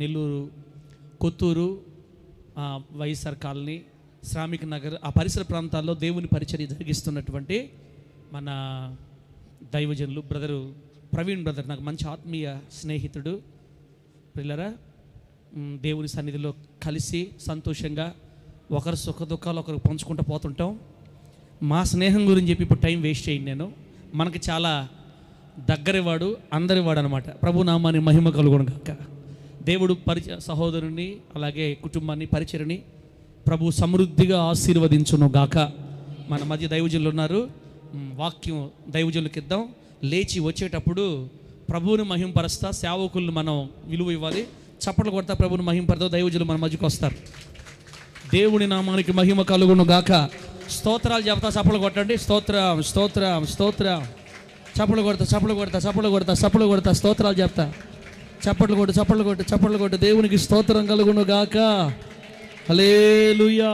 Nellore, Kotturu, YSR colony, శ్రామిక నగర్ ఆ పరిసర ప్రాంతాల్లో దేవుని పరిచర్య జరిగిస్తున్నటువంటి మన దైవజనులు బ్రదరు ప్రవీణ్ బ్రదర్, నాకు మంచి ఆత్మీయ స్నేహితుడు. పిల్లరా, దేవుని సన్నిధిలో కలిసి సంతోషంగా ఒకరు సుఖ దుఃఖాలు ఒకరు పంచుకుంటూ పోతుంటాం. మా స్నేహం గురించి చెప్పి ఇప్పుడు టైం వేస్ట్ చేయండి. నేను మనకి చాలా దగ్గరవాడు, అందరివాడు అనమాట. ప్రభు నామాన్ని మహిమ కలుగును గాక. దేవుడు సహోదరుని అలాగే కుటుంబాన్ని పరిచయని ప్రభు సమృద్ధిగా ఆశీర్వదించును గాక. మన మధ్య దైవజనులు ఉన్నారు. వాక్యం దైవజనులకు ఇద్దాం. లేచి వచ్చేటప్పుడు ప్రభువుని మహింపరుస్తా, సేవకులను మనం విలువ ఇవ్వాలి. చప్పట్లు కొడతా ప్రభువుని మహింపరుతా దైవజనులు మన మధ్యకు వస్తారు. దేవుని నామానికి మహిమ కలుగును గాక. స్తోత్రాలు చెప్తా, చప్పట్లు కొట్టండి. స్తోత్రం స్తోత్రం స్తోత్రం. చప్పట్లు కొడతా చప్పట్లు కొడతా చప్పట్లు కొడతా చప్పట్లు కొడతా స్తోత్రాలు చెప్తా. చప్పట్లు కొట్టు చప్పట్లు కొట్టు చప్పట్లు కొట్టు. దేవునికి స్తోత్రం కలుగును గాక. హల్లెలూయా.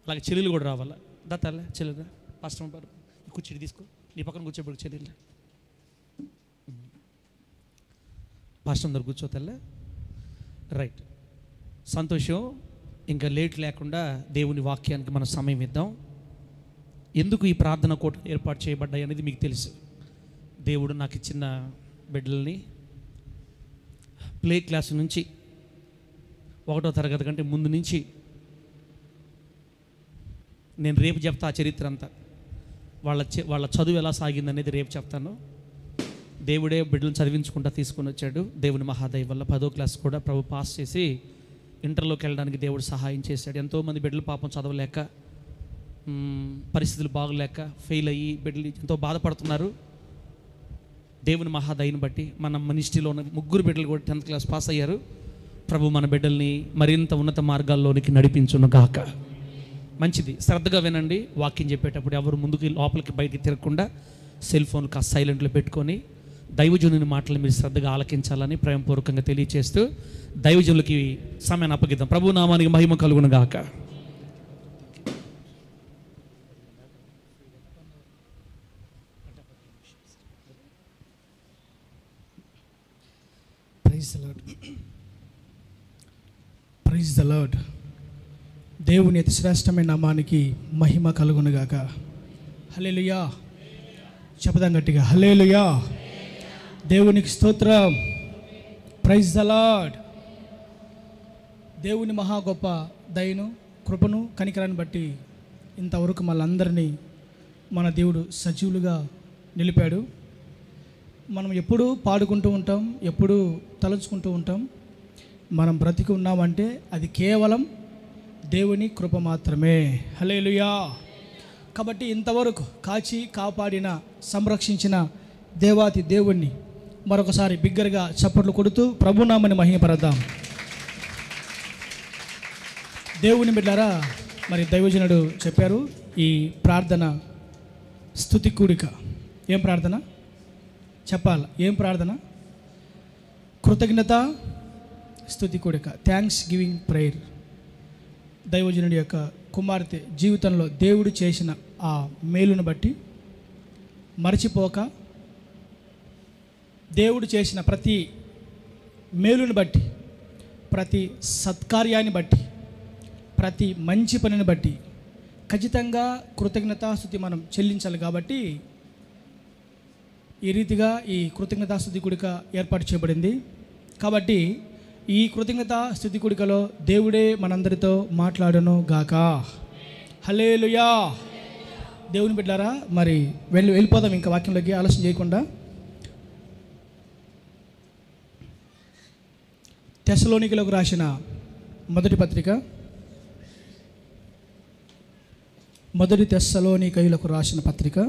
అలాగే చెల్లెలు కూడా రావాలా. దత్తాలే చెల్లెలు పాస్టర్ ఉంటారు. కూర్చొని తీసుకో, నీ పక్కన కూర్చోబెడు చెల్లెలు. పాస్టర్ అందరు కూర్చోతల్లే. రైట్, సంతోషం. ఇంకా లేట్ లేకుండా దేవుని వాక్యానికి మనం సమయం ఇద్దాం. ఎందుకు ఈ ప్రార్థన కోట ఏర్పాటు చేయబడ్డాయి అనేది మీకు తెలుసు. దేవుడు నాకు ఇచ్చిన బిడ్డల్ని ప్లే క్లాస్ నుంచి 1వ తరగతి కంటే ముందు నుంచి, నేను రేపు చెప్తా ఆ చరిత్ర అంతా, వాళ్ళ చదువు ఎలా సాగిందనేది రేపు చెప్తాను. దేవుడే బిడ్డలను చదివించుకుంటా తీసుకొని వచ్చాడు. దేవుని మహాదయ వల్ల 10వ క్లాస్ కూడా ప్రభు పాస్ చేసి ఇంటర్లోకి వెళ్ళడానికి దేవుడు సహాయం చేశాడు. ఎంతోమంది బిడ్డలు పాపం చదవలేక, పరిస్థితులు బాగలేక ఫెయిల్ అయ్యి బిడ్డలు ఎంతో బాధపడుతున్నారు. దేవుని మహాదయని బట్టి మన మినిస్ట్రీలో ఉన్న 3 బిడ్డలు కూడా 10th క్లాస్ పాస్ అయ్యారు. ప్రభు మన బిడ్డల్ని మరింత ఉన్నత మార్గాల్లోనికి నడిపించును గాక. మంచిది, శ్రద్ధగా వినండి. వాక్యం చెప్పేటప్పుడు ఎవరు ముందుకు లోపలికి బయటికి తిరగకుండా సెల్ ఫోన్ కాస్త సైలెంట్లో పెట్టుకొని దైవజనుని మాటలు మీరు శ్రద్ధగా ఆలకించాలని ప్రేమపూర్వకంగా తెలియచేస్తూ దైవజనులకి సమయాన్ని అప్పగిద్దాం. ప్రభు నామానికి మహిమ కలుగును గాక. Praise the lord. దేవుని అతి శ్రేష్టమైన నామానికి మహిమ కలుగునుగాక. హల్లెలూయా. చెప్పదాం గట్టిగా, హల్లెలూయా. దేవునికి స్తోత్రం. Praise the lord. దేవుని మహా గొప్ప దయను, కృపను, కనికరాన్ని బట్టి ఇంతవరకు మళ్ళందరినీ మన దేవుడు సజీవులుగా నిలిపాడు. మనం ఎప్పుడూ పాడుకుంటూ ఉంటాం, ఎప్పుడూ తలుచుకుంటూ ఉంటాం. మనం బ్రతికి ఉన్నామంటే అది కేవలం దేవుని కృప మాత్రమే. హల్లెలూయా. కాబట్టి ఇంతవరకు కాచి కాపాడిన, సంరక్షించిన దేవాతి దేవుణ్ణి మరొకసారి బిగ్గరగా చప్పట్లు కొడుతూ ప్రభునామని మహిమపరద్దాం. దేవుని బిడ్డలారా, మరి దైవజనుడు చెప్పారు ఈ ప్రార్థన స్తుతి కూడిక. ఏం ప్రార్థన చెప్పాలి? ఏం ప్రార్థన? కృతజ్ఞత స్తుతి కూడిక, థ్యాంక్స్ గివింగ్ ప్రేయర్. దైవజనుడి యొక్క కుమార్తె జీవితంలో దేవుడు చేసిన ఆ మేలును బట్టి మరచిపోక, దేవుడు చేసిన ప్రతి మేలును బట్టి, ప్రతి సత్కార్యాన్ని బట్టి, ప్రతి మంచి పనిని బట్టి ఖచ్చితంగా కృతజ్ఞతాస్తుతి మనం చెల్లించాలి. కాబట్టి ఈ రీతిగా ఈ కృతజ్ఞతాస్తుతి కూడిక ఏర్పాటు చేయబడింది. కాబట్టి ఈ కృతజ్ఞతాస్తుతి కూడికలో దేవుడే మనందరితో మాట్లాడను గాక. హల్లెలూయా. దేవుని బిడ్డలారా, మరి వెళ్ళిపోదాం ఇంకా వాక్యంలోకి ఆలస్యం చేయకుండా. తెస్సలోనికలకు రాసిన మొదటి పత్రిక, మొదటి తెస్సలోనికయులకు రాసిన పత్రిక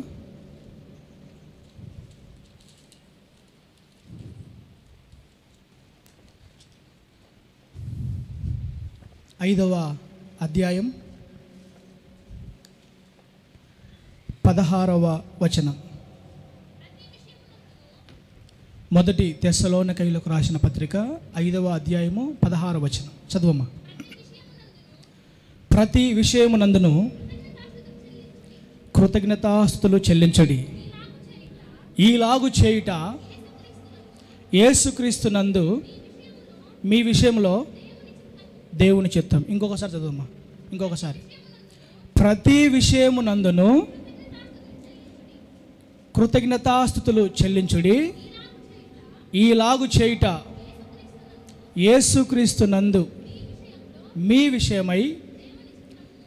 5వ అధ్యాయం 16వ వచనం. మొదటి తెస్సలోనికయులకు రాసిన పత్రిక 5వ అధ్యాయము 16వ వచనం చదువమ్మా. ప్రతి విషయమునందును కృతజ్ఞతాస్తుతులు చెల్లించడి, ఈలాగు చేయుట యేసుక్రీస్తునందు మీ విషయంలో దేవుని చిత్తం. ఇంకొకసారి చదువమ్మా, ఇంకొకసారి. ప్రతి విషయమునందును కృతజ్ఞతాస్తుతులు చెల్లించుడి, ఈలాగు చేయుట యేసుక్రీస్తునందు మీ విషయమై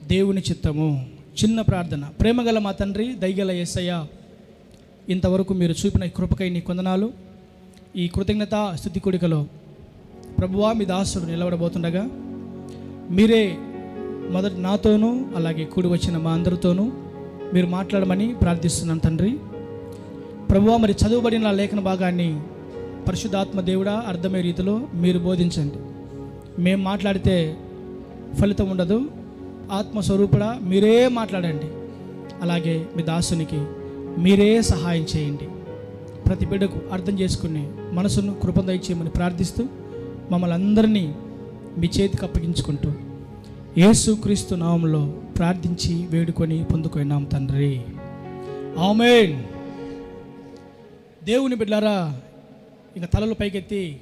దేవుని చిత్తము. చిన్న ప్రార్థన. ప్రేమగల మా తండ్రి, దయగల యేసయ్య, ఇంతవరకు మీరు చూపిన కృపకై నీ కొందనాలు. ఈ కృతజ్ఞతా స్తుతి కూడికలో ప్రభువా మీ దాసుడు నిలబడబోతుండగా మీరే మొదటి నాతోనూ అలాగే కూడి వచ్చిన మా అందరితోనూ మీరు మాట్లాడమని ప్రార్థిస్తున్నాను తండ్రి. ప్రభువా మరి చదువుబడిన లేఖన భాగాన్ని పరిశుద్ధాత్మ దేవుడా అర్థమయ్యే రీతిలో మీరు బోధించండి. మేము మాట్లాడితే ఫలితం ఉండదు. ఆత్మస్వరూపుడా మీరే మాట్లాడండి. అలాగే మీ దాసునికి మీరే సహాయం చేయండి. ప్రతి బిడ్డకు అర్థం చేసుకుని మనసును కృప దయచేయమని ప్రార్థిస్తూ మమ్మల్ని అందరినీ మీ చేతికి అప్పగించుకుంటూ యేసుక్రీస్తు నామములో ప్రార్థించి వేడుకొని పొందుకున్నాం తండ్రి. ఆమేన్. దేవుని బిడ్డలారా, ఇక తలలు పైకెత్తి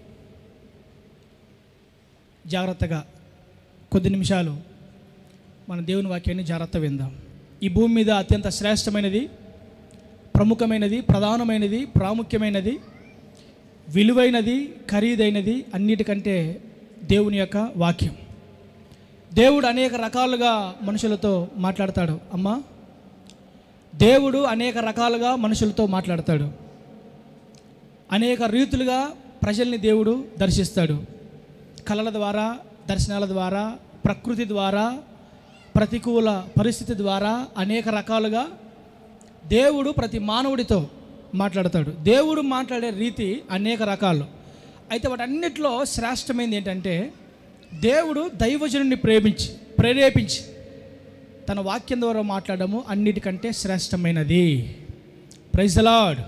జాగ్రత్తగా కొద్ది నిమిషాలు మన దేవుని వాక్యాన్ని జాగ్రత్త విందాం. ఈ భూమి మీద అత్యంత శ్రేష్టమైనది, ప్రముఖమైనది, ప్రధానమైనది, ప్రాముఖ్యమైనది, విలువైనది, ఖరీదైనది అన్నిటికంటే దేవుని యొక్క వాక్యం. దేవుడు అనేక రకాలుగా మనుషులతో మాట్లాడతాడు. అమ్మా, దేవుడు అనేక రకాలుగా మనుషులతో మాట్లాడతాడు. అనేక రీతులుగా ప్రజల్ని దేవుడు దర్శిస్తాడు. కళల ద్వారా, దర్శనాల ద్వారా, ప్రకృతి ద్వారా, ప్రతికూల పరిస్థితి ద్వారా అనేక రకాలుగా దేవుడు ప్రతి మానవుడితో మాట్లాడతాడు. దేవుడు మాట్లాడే రీతి అనేక రకాలు. అయితే వాటన్నిటిలో శ్రేష్టమైనది ఏంటంటే దేవుడు దైవజనుడిని ప్రేరేపించి తన వాక్యం ద్వారా మాట్లాడము అన్నిటికంటే శ్రేష్టమైనది. Praise the lord.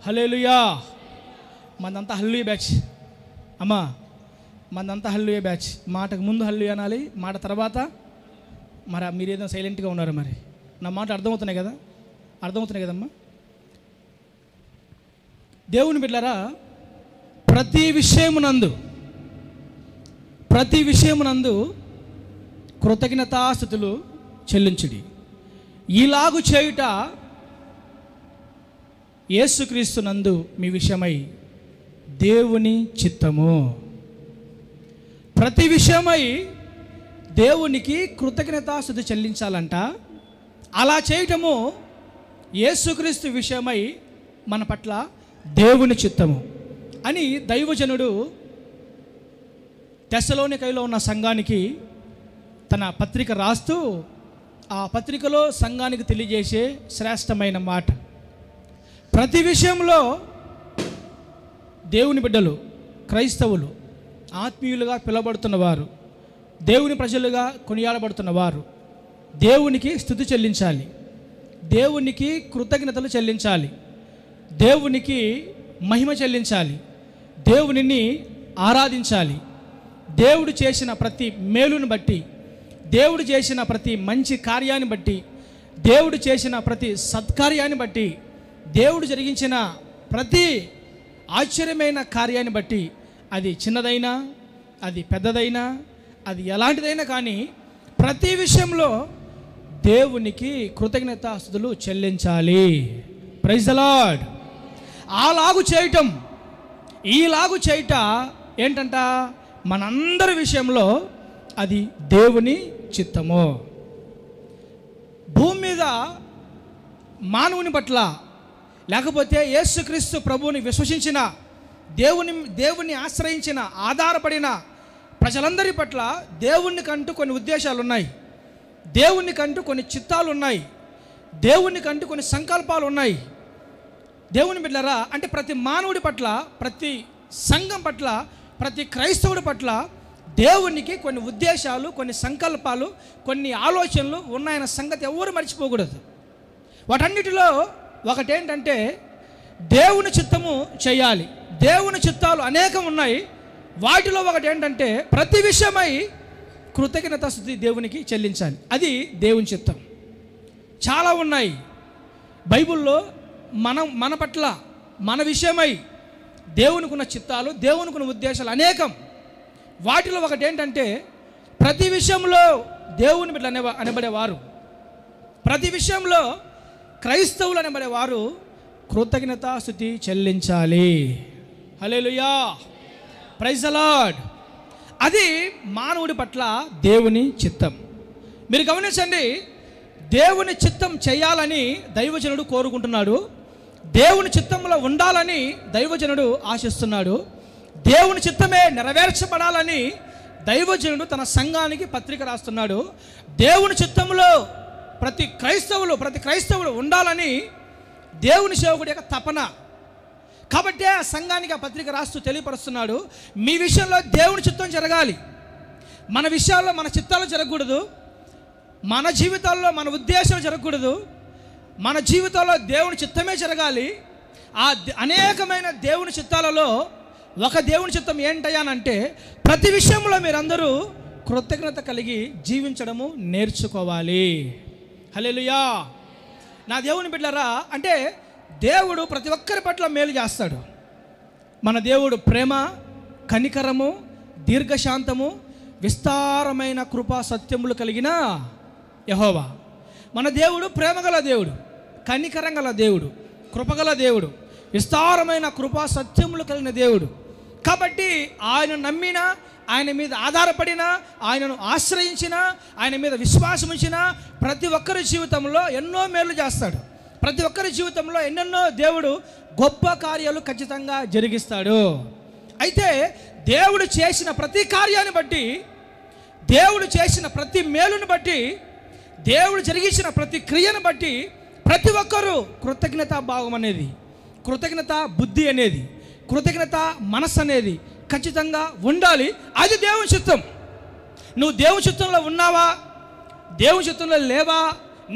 హల్లెలూయా. మనదంతా హల్లెలూయా బ్యాచ్. అమ్మా, మనదంతా హల్లెలూయా బ్యాచ్. మాటకు ముందు హల్లెలూయా అనాలి, మాట తర్వాత మరి మీరేదో సైలెంట్గా ఉన్నారు. మరి నా మాట అర్థమవుతున్నాయి కదా? అర్థమవుతున్నాయి కదమ్మా? దేవుని బిడ్డలారా, ప్రతి విషయమునందు కృతజ్ఞతాస్తుతులు చెల్లించుడి, ఈలాగు చేయుట యేసుక్రీస్తునందు మీ విషయమై దేవుని చిత్తము. ప్రతి విషయమై దేవునికి కృతజ్ఞతాస్తుతి చెల్లించాలంట. అలా చేయటము యేసుక్రీస్తు విషయమై మన పట్ల దేవుని చిత్తము అని దైవజనుడు తెస్సలోనికైలో ఉన్న సంఘానికి తన పత్రిక రాస్తూ ఆ పత్రికలో సంఘానికి తెలియజేసే శ్రేష్టమైన మాట. ప్రతి విషయంలో దేవుని బిడ్డలు, క్రైస్తవులు, ఆత్మీయులుగా పిలువబడుతున్నవారు, దేవుని ప్రజలుగా కొనియాడబడుతున్నవారు దేవునికి స్తుతి చెల్లించాలి, దేవునికి కృతజ్ఞతలు చెల్లించాలి, దేవునికి మహిమ చెల్లించాలి, దేవునిని ఆరాధించాలి. దేవుడు చేసిన ప్రతి మేలును బట్టి, దేవుడు చేసిన ప్రతి మంచి కార్యాన్ని బట్టి, దేవుడు చేసిన ప్రతి సత్కార్యాన్ని బట్టి, దేవుడు జరిగించిన ప్రతి ఆశ్చర్యమైన కార్యాన్ని బట్టి, అది చిన్నదైనా, అది పెద్దదైనా, అది ఎలాంటిదైనా కానీ ప్రతి విషయంలో దేవునికి కృతజ్ఞతాస్తుతులు చెల్లించాలి. Praise the lord. ఈలాగు చేయట ఏంటంట? మనందరి విషయంలో అది దేవుని చిత్తము. భూమి మీద మానవుని పట్ల, లేకపోతే యేసుక్రీస్తు ప్రభువుని విశ్వసించిన, దేవుని ఆశ్రయించిన, ఆధారపడిన ప్రజలందరి పట్ల దేవునికంటూ కొన్ని ఉద్దేశాలు ఉన్నాయి, దేవునికంటూ కొన్ని చిత్తాలు ఉన్నాయి, దేవునికంటూ కొన్ని సంకల్పాలు ఉన్నాయి. దేవుని బిడ్డలారా, అంటే ప్రతి మానవుడి పట్ల, ప్రతి సంఘం పట్ల, ప్రతి క్రైస్తవుడి పట్ల దేవునికి కొన్ని ఉద్దేశాలు, కొన్ని సంకల్పాలు, కొన్ని ఆలోచనలు ఉన్నాయన్న సంగతి ఎవరు మర్చిపోకూడదు. వాటన్నిటిలో ఒకటేంటంటే దేవుని చిత్తము చేయాలి. దేవుని చిత్తాలు అనేకం ఉన్నాయి. వాటిలో ఒకటి ఏంటంటే ప్రతి విషయమై కృతజ్ఞతాస్తుతి దేవునికి చెల్లించాలి. అది దేవుని చిత్తం. చాలా ఉన్నాయి బైబిల్లో. మన పట్ల, మన విషయమై దేవునికి ఉన్న చిత్తాలు, దేవునికి ఉన్న ఉద్దేశాలు అనేకం. వాటిలో ఒకటి ఏంటంటే ప్రతి విషయంలో దేవుని బిడ్డలు అనబడేవారు, ప్రతి విషయంలో క్రైస్తవులు అనబడేవారు కృతజ్ఞతాస్తుతి చెల్లించాలి. హల్లెలూయా, ప్రైజ్ ది లార్డ్. అది మానవుడి పట్ల దేవుని చిత్తం. మీరు గమనించండి, దేవుని చిత్తం చేయాలని దైవజనుడు కోరుకుంటున్నాడు, దేవుని చిత్తంలో ఉండాలని దైవజనుడు ఆశిస్తున్నాడు, దేవుని చిత్తమే నెరవేర్చబడాలని దైవజనుడు తన సంఘానికి పత్రిక రాస్తున్నాడు. దేవుని చిత్తంలో ప్రతి క్రైస్తవుడు ఉండాలని దేవుని సేవకుడి యొక్క తపన. కాబట్టి ఆ సంఘానికి ఆ పత్రిక రాస్తూ తెలియపరుస్తున్నాడు, మీ విషయంలో దేవుని చిత్తం జరగాలి, మన విషయాల్లో మన చిత్తాలు జరగకూడదు, మన జీవితాల్లో మన ఉద్దేశాలు జరగకూడదు, మన జీవితంలో దేవుని చిత్తమే జరగాలి. ఆ అనేకమైన దేవుని చిత్తాలలో ఒక దేవుని చిత్తం ఏంటయ్యానంటే ప్రతి విషయంలో మీరందరూ కృతజ్ఞత కలిగి జీవించడము నేర్చుకోవాలి. హల్లెలూయా. నా దేవుని బిడ్డలారా, అంటే దేవుడు ప్రతి ఒక్కరి పట్ల మేలు చేస్తాడు. మన దేవుడు ప్రేమ, కనికరము, దీర్ఘశాంతము, విస్తారమైన కృపా సత్యములు కలిగిన యెహోవా. మన దేవుడు ప్రేమగల దేవుడు, కనికరం గల దేవుడు, కృపగల దేవుడు, విస్తారమైన కృపా సత్యములు కలిగిన దేవుడు. కాబట్టి ఆయన నమ్మిన, ఆయన మీద ఆధారపడిన, ఆయనను ఆశ్రయించిన, ఆయన మీద విశ్వాసం ఉంచిన ప్రతి ఒక్కరి జీవితంలో ఎన్నో మేలు చేస్తాడు. ప్రతి ఒక్కరి జీవితంలో ఎన్నెన్నో దేవుడు గొప్ప కార్యాలు ఖచ్చితంగా జరిగిస్తాడు. అయితే దేవుడు చేసిన ప్రతి కార్యాన్ని బట్టి, దేవుడు చేసిన ప్రతి మేలుని బట్టి, దేవుడు జరిగించిన ప్రతి క్రియను బట్టి ప్రతి ఒక్కరూ కృతజ్ఞతా భావం అనేది, కృతజ్ఞత బుద్ధి అనేది, కృతజ్ఞత మనస్సు అనేది ఖచ్చితంగా ఉండాలి. అది దేవుని చిత్తం. నువ్వు దేవుని చిత్తంలో ఉన్నావా, దేవుని చిత్తంలో లేవా,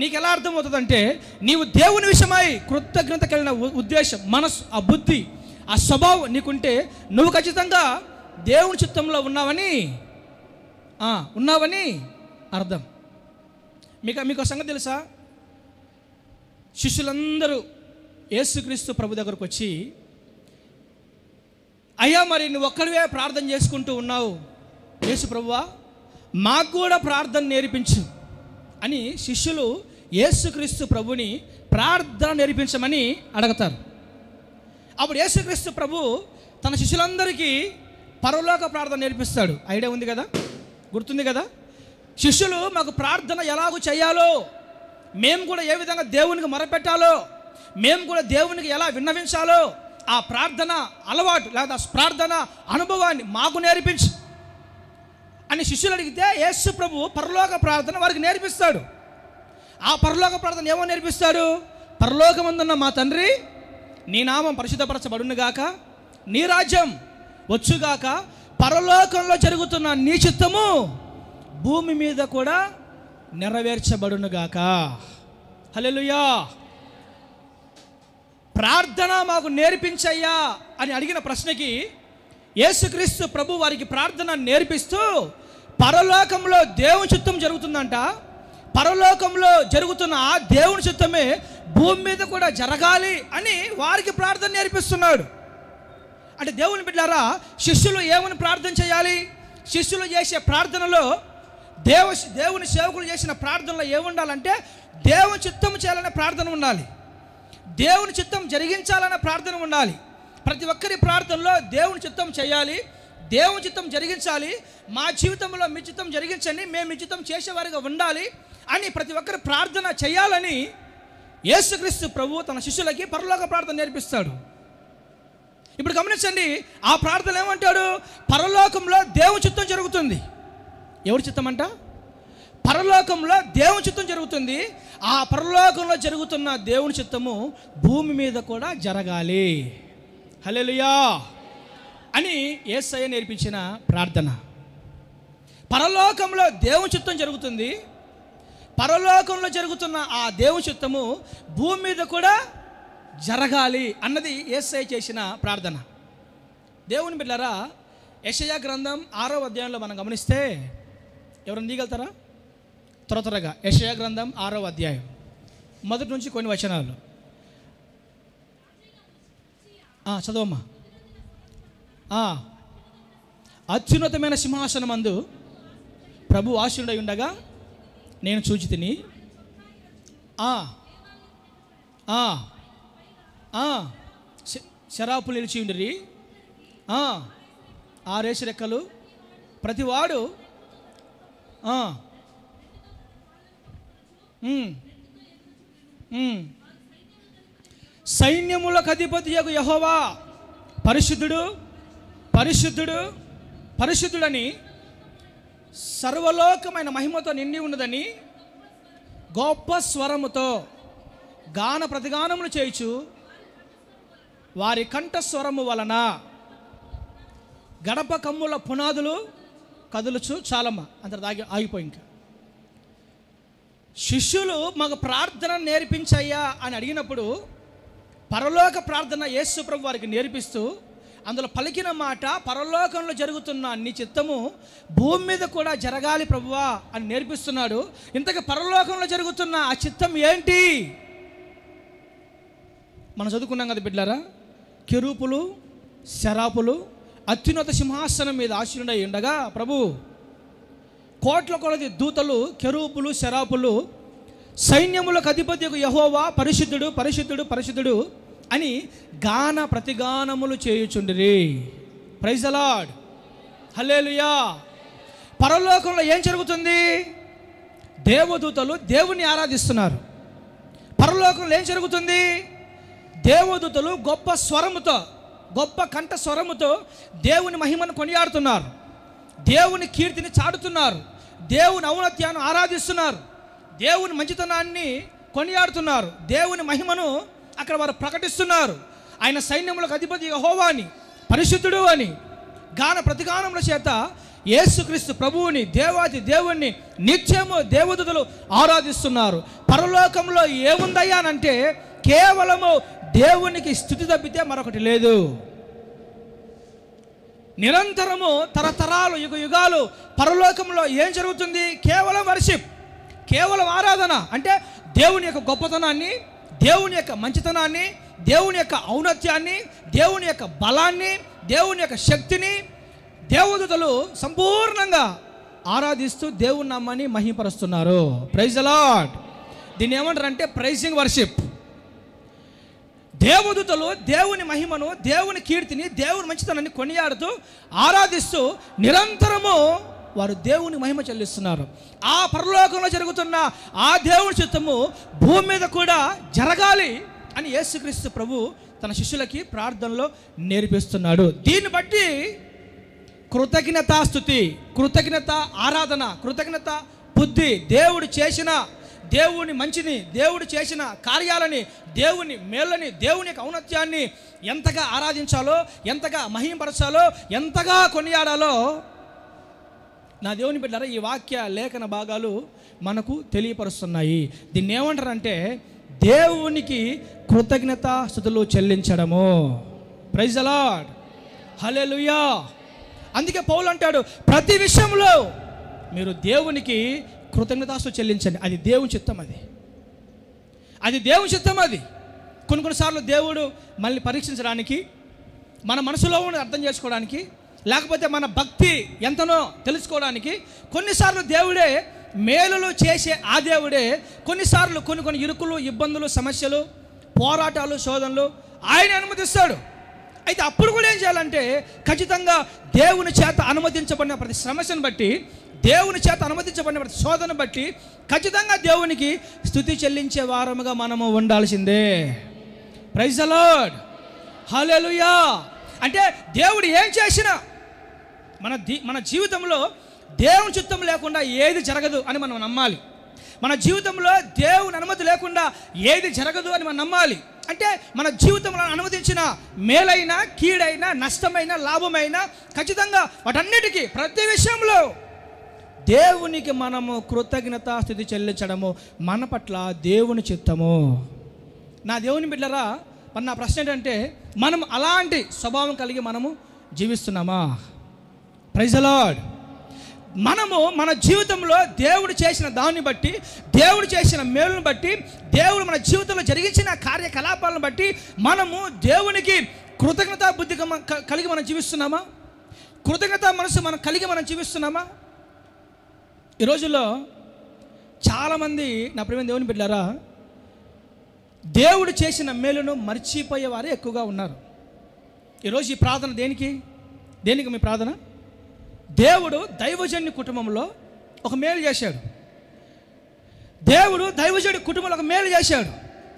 నీకు ఎలా అర్థమవుతుందంటే నీవు దేవుని విషయమై కృతజ్ఞత కలిగిన ఉద్దేశం, మనసు, ఆ బుద్ధి, ఆ స్వభావం నీకుంటే నువ్వు ఖచ్చితంగా దేవుని చిత్తంలో ఉన్నావని అర్థం. మీకు సంగతి తెలుసా? శిష్యులందరూ యేసుక్రీస్తు ప్రభు దగ్గరకు వచ్చి, అయ్యా మరి నువ్వు ఒక్కడివే ప్రార్థన చేసుకుంటూ ఉన్నావు, యేసు ప్రభువా మాకు కూడా ప్రార్థన నేర్పించు అని శిష్యులు యేసుక్రీస్తు ప్రభుని ప్రార్థన నేర్పించమని అడుగుతారు. అప్పుడు యేసుక్రీస్తు ప్రభు తన శిష్యులందరికీ పరలోక ప్రార్థన నేర్పిస్తాడు. ఐడియా ఉంది కదా, గుర్తుంది కదా? శిష్యులు మాకు ప్రార్థన ఎలాగో చేయాలో, మేము కూడా ఏ విధంగా దేవునికి మొరపెట్టాలో, మేము కూడా దేవునికి ఎలా విన్నవించాలో ఆ ప్రార్థన అలవాటు లేదా ప్రార్థన అనుభవాన్ని మాకు నేర్పించు అని శిష్యులు అడిగితే యేసు ప్రభు పరలోక ప్రార్థన వారికి నేర్పిస్తాడు. ఆ పరలోక ప్రార్థన ఏమో నేర్పిస్తాడు? పరలోకమందున్న మా తండ్రి, నీ నామం పరిశుద్ధపరచబడునుగాక, నీ రాజ్యం వచ్చుగాక, పరలోకంలో జరుగుతున్న నీ చిత్తము భూమి మీద కూడా నెరవేర్చబడునుగాక. హల్లెలూయా. ప్రార్థన మాకు నేర్పించయ్యా అని అడిగిన ప్రశ్నకి యేసుక్రీస్తు ప్రభు వారికి ప్రార్థన నేర్పిస్తూ పరలోకంలో దేవుని చిత్తం జరుగుతుందంట, పరలోకంలో జరుగుతున్న ఆ దేవుని చిత్తమే భూమి మీద కూడా జరగాలి అని వారికి ప్రార్థన నేర్పిస్తున్నాడు. అంటే దేవుని బిడ్డలారా, శిష్యులు ఏమని ప్రార్థన చేయాలి? శిష్యులు చేసే ప్రార్థనలో, దేవుని సేవకులు చేసిన ప్రార్థనలో ఏముండాలంటే దేవుని చిత్తం చేయాలనే ప్రార్థన ఉండాలి, దేవుని చిత్తం జరిగించాలనే ప్రార్థన ఉండాలి. ప్రతి ఒక్కరి ప్రార్థనలో దేవుని చిత్తం చేయాలి, దేవుని చిత్తం జరిగించాలి, మా జీవితంలో మీ చిత్తం జరిగించండి, మేము మీ చిత్తం చేసేవారిగా ఉండాలి అని ప్రతి ఒక్కరి ప్రార్థన చేయాలని యేసుక్రీస్తు ప్రభు తన శిష్యులకి పరలోక ప్రార్థన నేర్పిస్తాడు. ఇప్పుడు గమనించండి, ఆ ప్రార్థన ఏమంటాడు? పరలోకంలో దేవుని చిత్తం జరుగుతుంది. ఎవరి చిత్తం అంట? పరలోకంలో దేవుని చిత్తం జరుగుతుంది. ఆ పరలోకంలో జరుగుతున్న దేవుని చిత్తము భూమి మీద కూడా జరగాలి. హల్లెలూయా అని యేసయ్య నేర్పించిన ప్రార్థన. పరలోకంలో దేవుని చిత్తం జరుగుతుంది, పరలోకంలో జరుగుతున్న ఆ దేవుని చిత్తము భూమి మీద కూడా జరగాలి అన్నది యేసయ్య చేసిన ప్రార్థన. దేవుని బిడ్డలారా, యెషయా గ్రంథం 6వ అధ్యాయంలో మనం గమనిస్తే, ఎవరైనా తీయగలుగుతారా? త్వరగా యెషయా గ్రంథం 6వ అధ్యాయం మొదటి నుంచి కొన్ని వచనాలు చదవమ్మా. అత్యున్నతమైన సింహాసనమందు ప్రభు ఆశీనుడై ఉండగా నేను చూచి తిని శరాపులు నిలిచి ఉండిరి, ఆరేసి రెక్కలు ప్రతివాడు సైన్యములకు అధిపతియగు యెహోవా పరిశుద్ధుడు పరిశుద్ధుడు పరిశుద్ధుడని సర్వలోకమైన మహిమతో నిండి ఉన్నదని గొప్ప స్వరముతో గాన ప్రతిగానములు చేయుచు వారి కంఠస్వరము వలన గడప కమ్ముల పునాదులు కదులుచు. చాలమ్మ అంత ఆగిపోయి. ఇంకా శిష్యులు మాకు ప్రార్థన నేర్పించయ్యా అని అడిగినప్పుడు పరలోక ప్రార్థన యేసు ప్రభు వారికి నేర్పిస్తూ అందులో పలికిన మాట, పరలోకంలో జరుగుతున్న నీ చిత్తము భూమి మీద కూడా జరగాలి ప్రభువా అని నేర్పిస్తున్నాడు. ఇంతకు పరలోకంలో జరుగుతున్న ఆ చిత్తం ఏంటి? మనం చదువుకున్నాం కదా బిడ్డలారా, కెరూపులు శరాపులు అత్యున్నత సింహాసనం మీద ఆశీనుడై ఉండగా ప్రభు కోట్ల కొలది దూతలు, కెరూపులు శరాపులు సైన్యములకు అధిపతియగు యెహోవా పరిశుద్ధుడు పరిశుద్ధుడు పరిశుద్ధుడు అని గాన ప్రతిగానములు చేయుచుండిరి. ప్రైజ్ ది లార్డ్, హల్లెలూయా. పరలోకంలో ఏం జరుగుతుంది? దేవదూతలు దేవుని ఆరాధిస్తున్నారు. పరలోకంలో ఏం జరుగుతుంది? దేవదూతలు గొప్ప స్వరముతో, గొప్ప కంఠ స్వరముతో దేవుని మహిమను కొనియాడుతున్నారు, దేవుని కీర్తిని చాటుతున్నారు, దేవుని ఔన్నత్యాన్ని ఆరాధిస్తున్నారు, దేవుని మంచితనాన్ని కొనియాడుతున్నారు, దేవుని మహిమను అక్కడ వారు ప్రకటిస్తున్నారు. ఆయన సైన్యములకు అధిపతి యెహోవా అని, పరిశుద్ధుడు అని గాన ప్రతిగానముల చేత యేసుక్రీస్తు ప్రభువుని, దేవాది దేవుణ్ణి నిత్యము దేవదూతలు ఆరాధిస్తున్నారు. పరలోకంలో ఏముందయ్యా అంటే కేవలము దేవునికి స్తుతి తప్పితే మరొకటి లేదు. నిరంతరము తరతరాలు యుగ యుగాలు పరలోకంలో ఏం జరుగుతుంది? కేవలం వర్షిప్, కేవలం ఆరాధన. అంటే దేవుని యొక్క గొప్పతనాన్ని, దేవుని యొక్క మంచితనాన్ని, దేవుని యొక్క ఔన్నత్యాన్ని, దేవుని యొక్క బలాన్ని, దేవుని యొక్క శక్తిని దేవదూతలు సంపూర్ణంగా ఆరాధిస్తూ దేవుని నామాన్ని మహిమపరుస్తున్నారు. Praise the lord. దీన్ని ఏమంటారంటే ప్రైజింగ్ వర్షిప్. దేవదూతలు దేవుని మహిమను, దేవుని కీర్తిని, దేవుని మంచితనాన్ని కొనియాడుతూ ఆరాధిస్తూ నిరంతరము వారు దేవుని మహిమ చెల్లిస్తున్నారు. ఆ పరలోకంలో జరుగుతున్న ఆ దేవుని చిత్తము భూమి మీద కూడా జరగాలి అని యేసుక్రీస్తు ప్రభు తన శిష్యులకి ప్రార్థనలో నేర్పిస్తున్నాడు. దీన్ని బట్టి కృతజ్ఞతాస్తుతి, కృతజ్ఞత ఆరాధన, కృతజ్ఞత బుద్ధి, దేవుడు చేసిన, దేవుని మంచిని, దేవుడు చేసిన కార్యాలని, దేవుని మేళ్ళని, దేవుని యొక్క ఔన్నత్యాన్ని ఎంతగా ఆరాధించాలో, ఎంతగా మహిమపరచాలో, ఎంతగా కొనియాడాలో నా దేవుని బిడ్డలారా ఈ వాక్య లేఖన భాగాలు మనకు తెలియపరుస్తున్నాయి. దీన్ని ఏమంటారంటే దేవునికి కృతజ్ఞత స్తుతులు చెల్లించడము. ప్రైజ్ ది లార్డ్, హల్లెలూయా. అందుకే పౌలు అంటాడు, ప్రతి విషయంలో మీరు దేవునికి కృతజ్ఞతాస్తుతులు చెల్లించండి. అది దేవుని చిత్తం, అది దేవుని చిత్తం. అది కొన్నిసార్లు దేవుడు మనల్ని పరీక్షించడానికి, మన మనసులో ఉన్న అర్థం చేసుకోవడానికి, లేకపోతే మన భక్తి ఎంతనో తెలుసుకోవడానికి కొన్నిసార్లు దేవుడే మేలులు చేసే ఆ దేవుడే కొన్నిసార్లు కొన్ని ఇరుకులు, ఇబ్బందులు, సమస్యలు, పోరాటాలు, శోధనలు ఆయన అనుమతిస్తాడు. అయితే అప్పుడు కూడా ఏం చేయాలంటే ఖచ్చితంగా దేవుని చేత అనుమతించబడిన ప్రతి సమస్యను బట్టి, దేవుని చేత అనుమతించబడిన ప్రతి శోధన బట్టి ఖచ్చితంగా దేవునికి స్తుతి చెల్లించే వారముగా మనము ఉండాల్సిందే. ప్రైజ్ ది లార్డ్, హల్లెలూయా. అంటే దేవుడు ఏం చేసినా మన జీవితంలో దేవుని చిత్తం లేకుండా ఏది జరగదు అని మనం నమ్మాలి. మన జీవితంలో దేవుని అనుమతి లేకుండా ఏది జరగదు అని మనం నమ్మాలి. అంటే మన జీవితంలో అనుమతించిన మేలైన, కీడైన, నష్టమైన, లాభమైన ఖచ్చితంగా వాటన్నిటికీ ప్రతి విషయంలో దేవునికి మనము కృతజ్ఞత స్తుతి చెల్లించడము మన పట్ల దేవుని చిత్తము. నా దేవుని బిడ్డలారా, నా ప్రశ్న ఏంటంటే మనం అలాంటి స్వభావం కలిగి మనము జీవిస్తున్నామా? Praise the lord. మనము మన జీవితంలో దేవుడు చేసిన దాన్ని బట్టి, దేవుడు చేసిన మేలును బట్టి, దేవుడు మన జీవితంలో జరిగించిన కార్యకలాపాలను బట్టి మనము దేవునికి కృతజ్ఞతా బుద్ధి కలిగి మనం జీవిస్తున్నామా? కృతజ్ఞతా మనసు మనం కలిగి మనం జీవిస్తున్నామా? ఈ రోజుల్లో చాలామంది నా ప్రియమైన దేవుని బిడ్డలారా, దేవుడు చేసిన మేలును మర్చిపోయేవారే ఎక్కువగా ఉన్నారు. ఈరోజు ఈ ప్రార్థన దేనికి మీ ప్రార్థన? దేవుడు దైవజన్య కుటుంబంలో ఒక మేలు చేశాడు. దేవుడు దైవజనుడి కుటుంబంలో ఒక మేలు చేశాడు.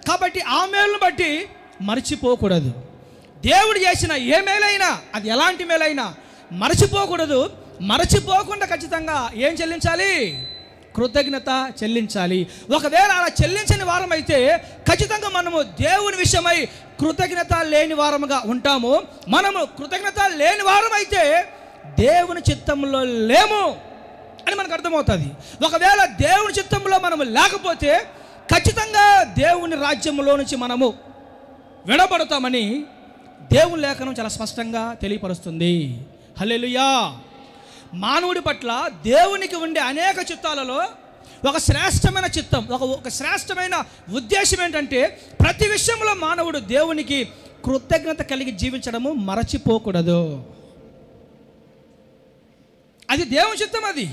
కాబట్టి ఆ మేలును బట్టి మర్చిపోకూడదు. దేవుడు చేసిన ఏ మేలైనా, అది ఎలాంటి మేలైనా మర్చిపోకూడదు. మరచిపోకుండా ఖచ్చితంగా ఏం చెల్లించాలి? కృతజ్ఞత చెల్లించాలి. ఒకవేళ అలా చెల్లించని వారమైతే ఖచ్చితంగా మనము దేవుని విషయమై కృతజ్ఞత లేని వారముగా ఉంటాము. మనము కృతజ్ఞత లేని వారమైతే దేవుని చిత్తంలో లేము అని మనకు అర్థమవుతుంది. ఒకవేళ దేవుని చిత్తంలో మనము లేకపోతే ఖచ్చితంగా దేవుని రాజ్యంలో నుంచి మనము విడబడతామని దేవుని లేఖనం చాలా స్పష్టంగా తెలియపరుస్తుంది. హల్లెలూయా. మానవుడి పట్ల దేవునికి ఉండే అనేక చిత్తాలలో ఒక శ్రేష్టమైన చిత్తం, ఒక శ్రేష్టమైన ఉద్దేశం ఏంటంటే ప్రతి విషయంలో మానవుడు దేవునికి కృతజ్ఞత కలిగి జీవించడము మరచిపోకూడదు. అది దేవుని చిత్తం. అది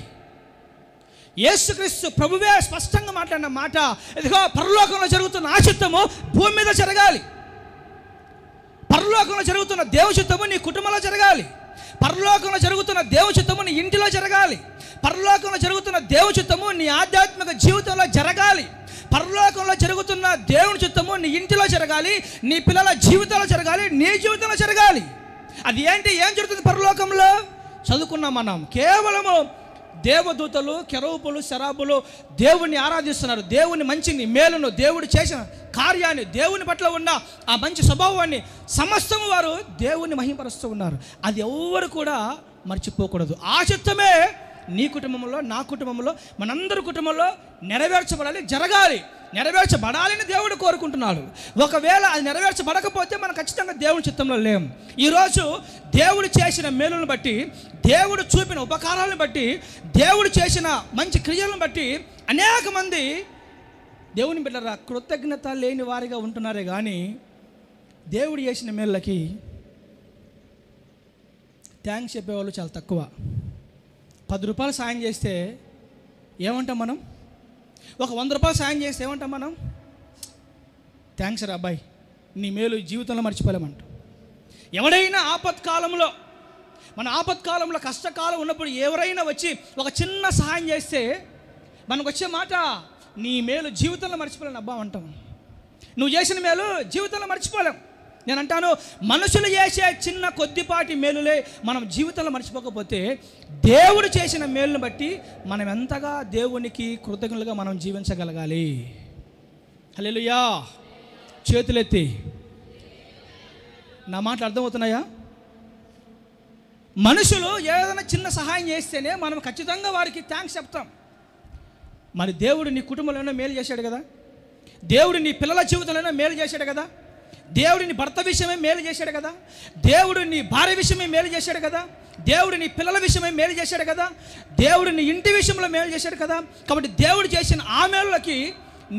యేసుక్రీస్తు ప్రభువే స్పష్టంగా మాట్లాడిన మాట. ఇదిగో పరలోకంలో జరుగుతున్న ఆ చిత్తము భూమి మీద జరగాలి. పరలోకంలో జరుగుతున్న దేవుని చిత్తము నీ కుటుంబంలో జరగాలి. పరలోకంలో జరుగుతున్న దేవుని చిత్తము నీ ఇంటిలో జరగాలి. పరలోకంలో జరుగుతున్న దేవుని చిత్తము నీ ఆధ్యాత్మిక జీవితంలో జరగాలి. పరలోకంలో జరుగుతున్న దేవుని చిత్తము నీ ఇంటిలో జరగాలి, నీ పిల్లల జీవితంలో జరగాలి, నీ జీవితంలో జరగాలి. అది ఏంటి? ఏం జరుగుతుంది పరలోకంలో? చదువుకున్నాం మనం. కేవలము దేవదూతలు, కెరూబులు, శరాబులు దేవుణ్ణి ఆరాధిస్తున్నారు. దేవుని మంచిని, మేలును, దేవుడు చేసిన కార్యాన్ని, దేవుని పట్ల ఉన్న ఆ మంచి స్వభావాన్ని సమస్తము వారు దేవుణ్ణి మహిమపరుస్తూ ఉన్నారు. అది ఎవ్వరు కూడా మర్చిపోకూడదు. ఆ చిత్తమే నీ కుటుంబంలో, నా కుటుంబంలో, మనందరి కుటుంబంలో నెరవేర్చబడాలి, జరగాలి. నెరవేర్చబడాలని దేవుడు కోరుకుంటున్నాడు. ఒకవేళ అది నెరవేర్చబడకపోతే మనం ఖచ్చితంగా దేవుని చిత్తంలో లేము. ఈరోజు దేవుడు చేసిన మేలులను బట్టి, దేవుడు చూపిన ఉపకారాలను బట్టి, దేవుడు చేసిన మంచి క్రియలను బట్టి అనేక మంది దేవుని బిడ్డరా కృతజ్ఞత లేని వారిగా ఉంటున్నారే కానీ దేవుడు చేసిన మేళ్ళకి థ్యాంక్స్ చెప్పేవాళ్ళు చాలా తక్కువ. 10 రూపాయలు సాయం చేస్తే ఏమంటాం మనం? ఒక 100 రూపాయలు సాయం చేస్తే ఏమంటాం మనం? థ్యాంక్స్ రా అబ్బాయి, నీ మేలు జీవితంలో మర్చిపోలేమంట. ఎవడైనా ఆపత్కాలంలో, మన ఆపత్కాలంలో కష్టకాలం ఉన్నప్పుడు ఎవరైనా వచ్చి ఒక చిన్న సహాయం చేస్తే మనకు వచ్చే మాట, నీ మేలు జీవితంలో మర్చిపోలేను అబ్బా అంటాం. నువ్వు చేసిన మేలు జీవితంలో మర్చిపోలేం. నేను అంటాను, మనుషులు చేసే చిన్న కొద్దిపాటి మేలులే మనం జీవితంలో మర్చిపోకపోతే దేవుడు చేసిన మేలును బట్టి మనం ఎంతగా దేవునికి కృతజ్ఞులుగా మనం జీవించగలగాలి. హల్లెలూయా. చేతులెత్తి నా మాటలు అర్థమవుతున్నాయా? మనుషులు ఏదైనా చిన్న సహాయం చేస్తేనే మనం ఖచ్చితంగా వారికి థ్యాంక్స్ చెప్తాం. మరి దేవుడు నీ కుటుంబంలోనే మేలు చేశాడు కదా, దేవుడు నీ పిల్లల జీవితంలోనే మేలు చేశాడు కదా, దేవుడు నీ భర్త విషయమే మేలు చేశాడు కదా, దేవుడు నీ భార్య విషయమే మేలు చేశాడు కదా, దేవుడు నీ పిల్లల విషయమే మేలు చేశాడు కదా, దేవుడు నీ ఇంటి విషయంలో మేలు చేశాడు కదా. కాబట్టి దేవుడు చేసిన ఆ మేలులకి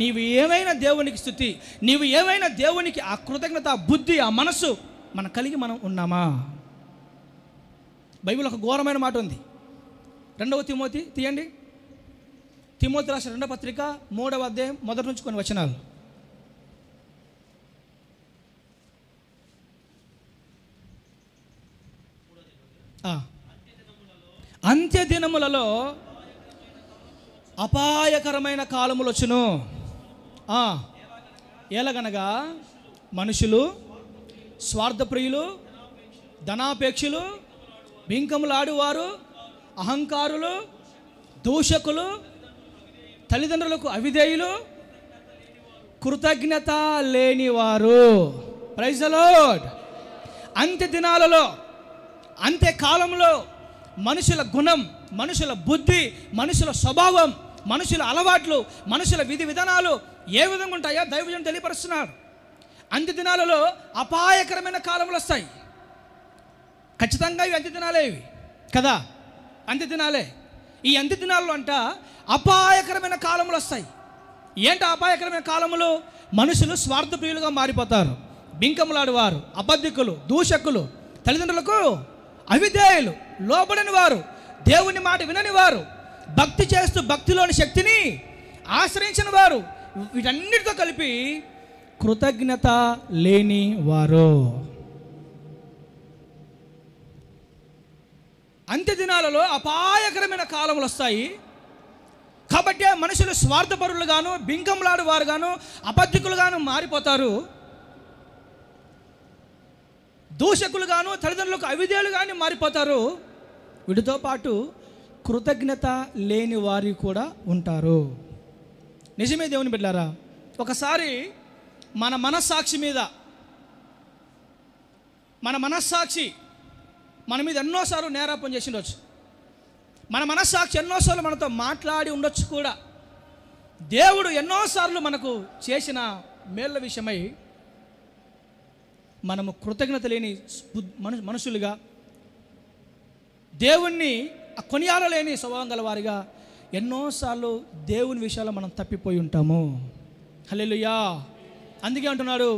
నీవు ఏమైనా దేవునికి స్తుతి, నీవు ఏమైనా దేవునికి ఆ కృతజ్ఞత, ఆ బుద్ధి, ఆ మనస్సు మనం కలిగి మనం ఉన్నామా? బైబిల్ ఒక ఘోరమైన మాట ఉంది. 2వ తిమోతి తీయండి. తిమోతి రాసిన 2వ పత్రిక 3వ అధ్యాయం మొదటి నుంచి కొన్ని వచనాలు. అంత్య దినములలో అపాయకరమైన కాలములు వచ్చును. ఎలాగనగా మనుషులు స్వార్థప్రియులు, ధనాపేక్షులు, బింకములాడువారు, అహంకారులు, దూషకులు, తల్లిదండ్రులకు అవిధేయులు, కృతజ్ఞత లేనివారు. Praise the lord. అంత్య దినాలలో, అంత్యకాలంలో మనుషుల గుణం, మనుషుల బుద్ధి, మనుషుల స్వభావం, మనుషుల అలవాట్లు, మనుషుల విధి విధానాలు ఏ విధంగా ఉంటాయో దైవజనుడు తెలియపరుస్తున్నారు. అంత్య దినాలలో అపాయకరమైన కాలములు వస్తాయి. ఖచ్చితంగా ఇవి అంత్య దినాలే, ఇవి కదా, అంత్య దినాలే. ఈ అంత్య దినాల్లో అంట అపాయకరమైన కాలములు వస్తాయి. ఏంటి అపాయకరమైన కాలములు? మనుషులు స్వార్థప్రియులుగా మారిపోతారు, బింకములాడువారు, అబద్ధికులు, దూషకులు, తల్లిదండ్రులకు అవిధేయులు, లోబడని వారు, దేవుని మాట వినని వారు, భక్తి చేస్తూ భక్తిలోని శక్తిని ఆశ్రయించిన వారు, వీటన్నిటితో కలిపి కృతజ్ఞత లేని వారు. అంత్య దినాలలో అపాయకరమైన కాలములు వస్తాయి. కాబట్టి మనుషులు స్వార్థపరులుగాను, బింకంలాడు వారుగాను, అబద్ధికులుగాను మారిపోతారు. దూషకులుగాను, తల్లిదండ్రులకు అవిధేయులుగాను మారిపోతారు. వీటితో పాటు కృతజ్ఞత లేని వారు కూడా ఉంటారు. నిజమే దేవుని బిడ్డలారా, ఒకసారి మన మనస్సాక్షి మీద, మన మనస్సాక్షి మన మీద ఎన్నోసార్లు నేరాపం చేసి ఉండొచ్చు. మన మనస్సాక్షి ఎన్నోసార్లు మనతో మాట్లాడి ఉండొచ్చు కూడా. దేవుడు ఎన్నోసార్లు మనకు చేసిన మేళ్ళ విషయమై మనము కృతజ్ఞత లేని మనుషులుగా, దేవుణ్ణి కొనియాడలేని స్వభావం గల వారిగా ఎన్నోసార్లు దేవుని విషయాల్లో మనం తప్పిపోయి ఉంటాము. హల్లెలూయా. అందుకే అంటున్నాడు,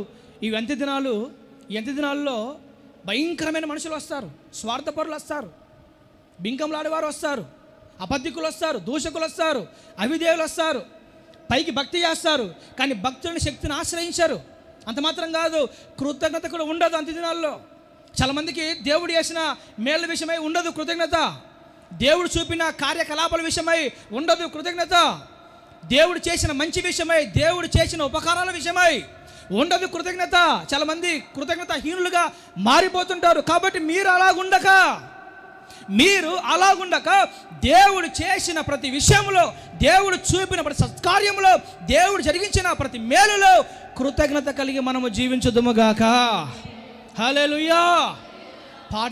ఈ అంత్య దినాల్లో భయంకరమైన మనుషులు వస్తారు, స్వార్థపరులు వస్తారు, బింకంలాడేవారు వస్తారు, అబద్ధికులు వస్తారు, దూషకులు వస్తారు, అవిధేయులు వస్తారు. పైకి భక్తి చేస్తారు కానీ భక్తులని శక్తిని ఆశ్రయించారు. అంత మాత్రం కాదు, కృతజ్ఞత కూడా ఉండదు అంత్య దినాల్లో. చాలామందికి దేవుడు చేసిన మేళ్ళ విషయమై ఉండదు కృతజ్ఞత. దేవుడు చూపిన కార్యకలాపాల విషయమై ఉండదు కృతజ్ఞత. దేవుడు చేసిన మంచి విషయమై, దేవుడు చేసిన ఉపకారాల విషయమై ఉండదు కృతజ్ఞత. చాలామంది కృతజ్ఞత హీనులుగా మారిపోతుంటారు. కాబట్టి మీరు అలాగుండక దేవుడు చేసిన ప్రతి విషయంలో, దేవుడు చూపిన ప్రతి సత్కార్యంలో, దేవుడు జరిగించిన ప్రతి మేలులో కృతజ్ఞత కలిగి మనము జీవించుదుముగాక. హల్లెలూయా. పాట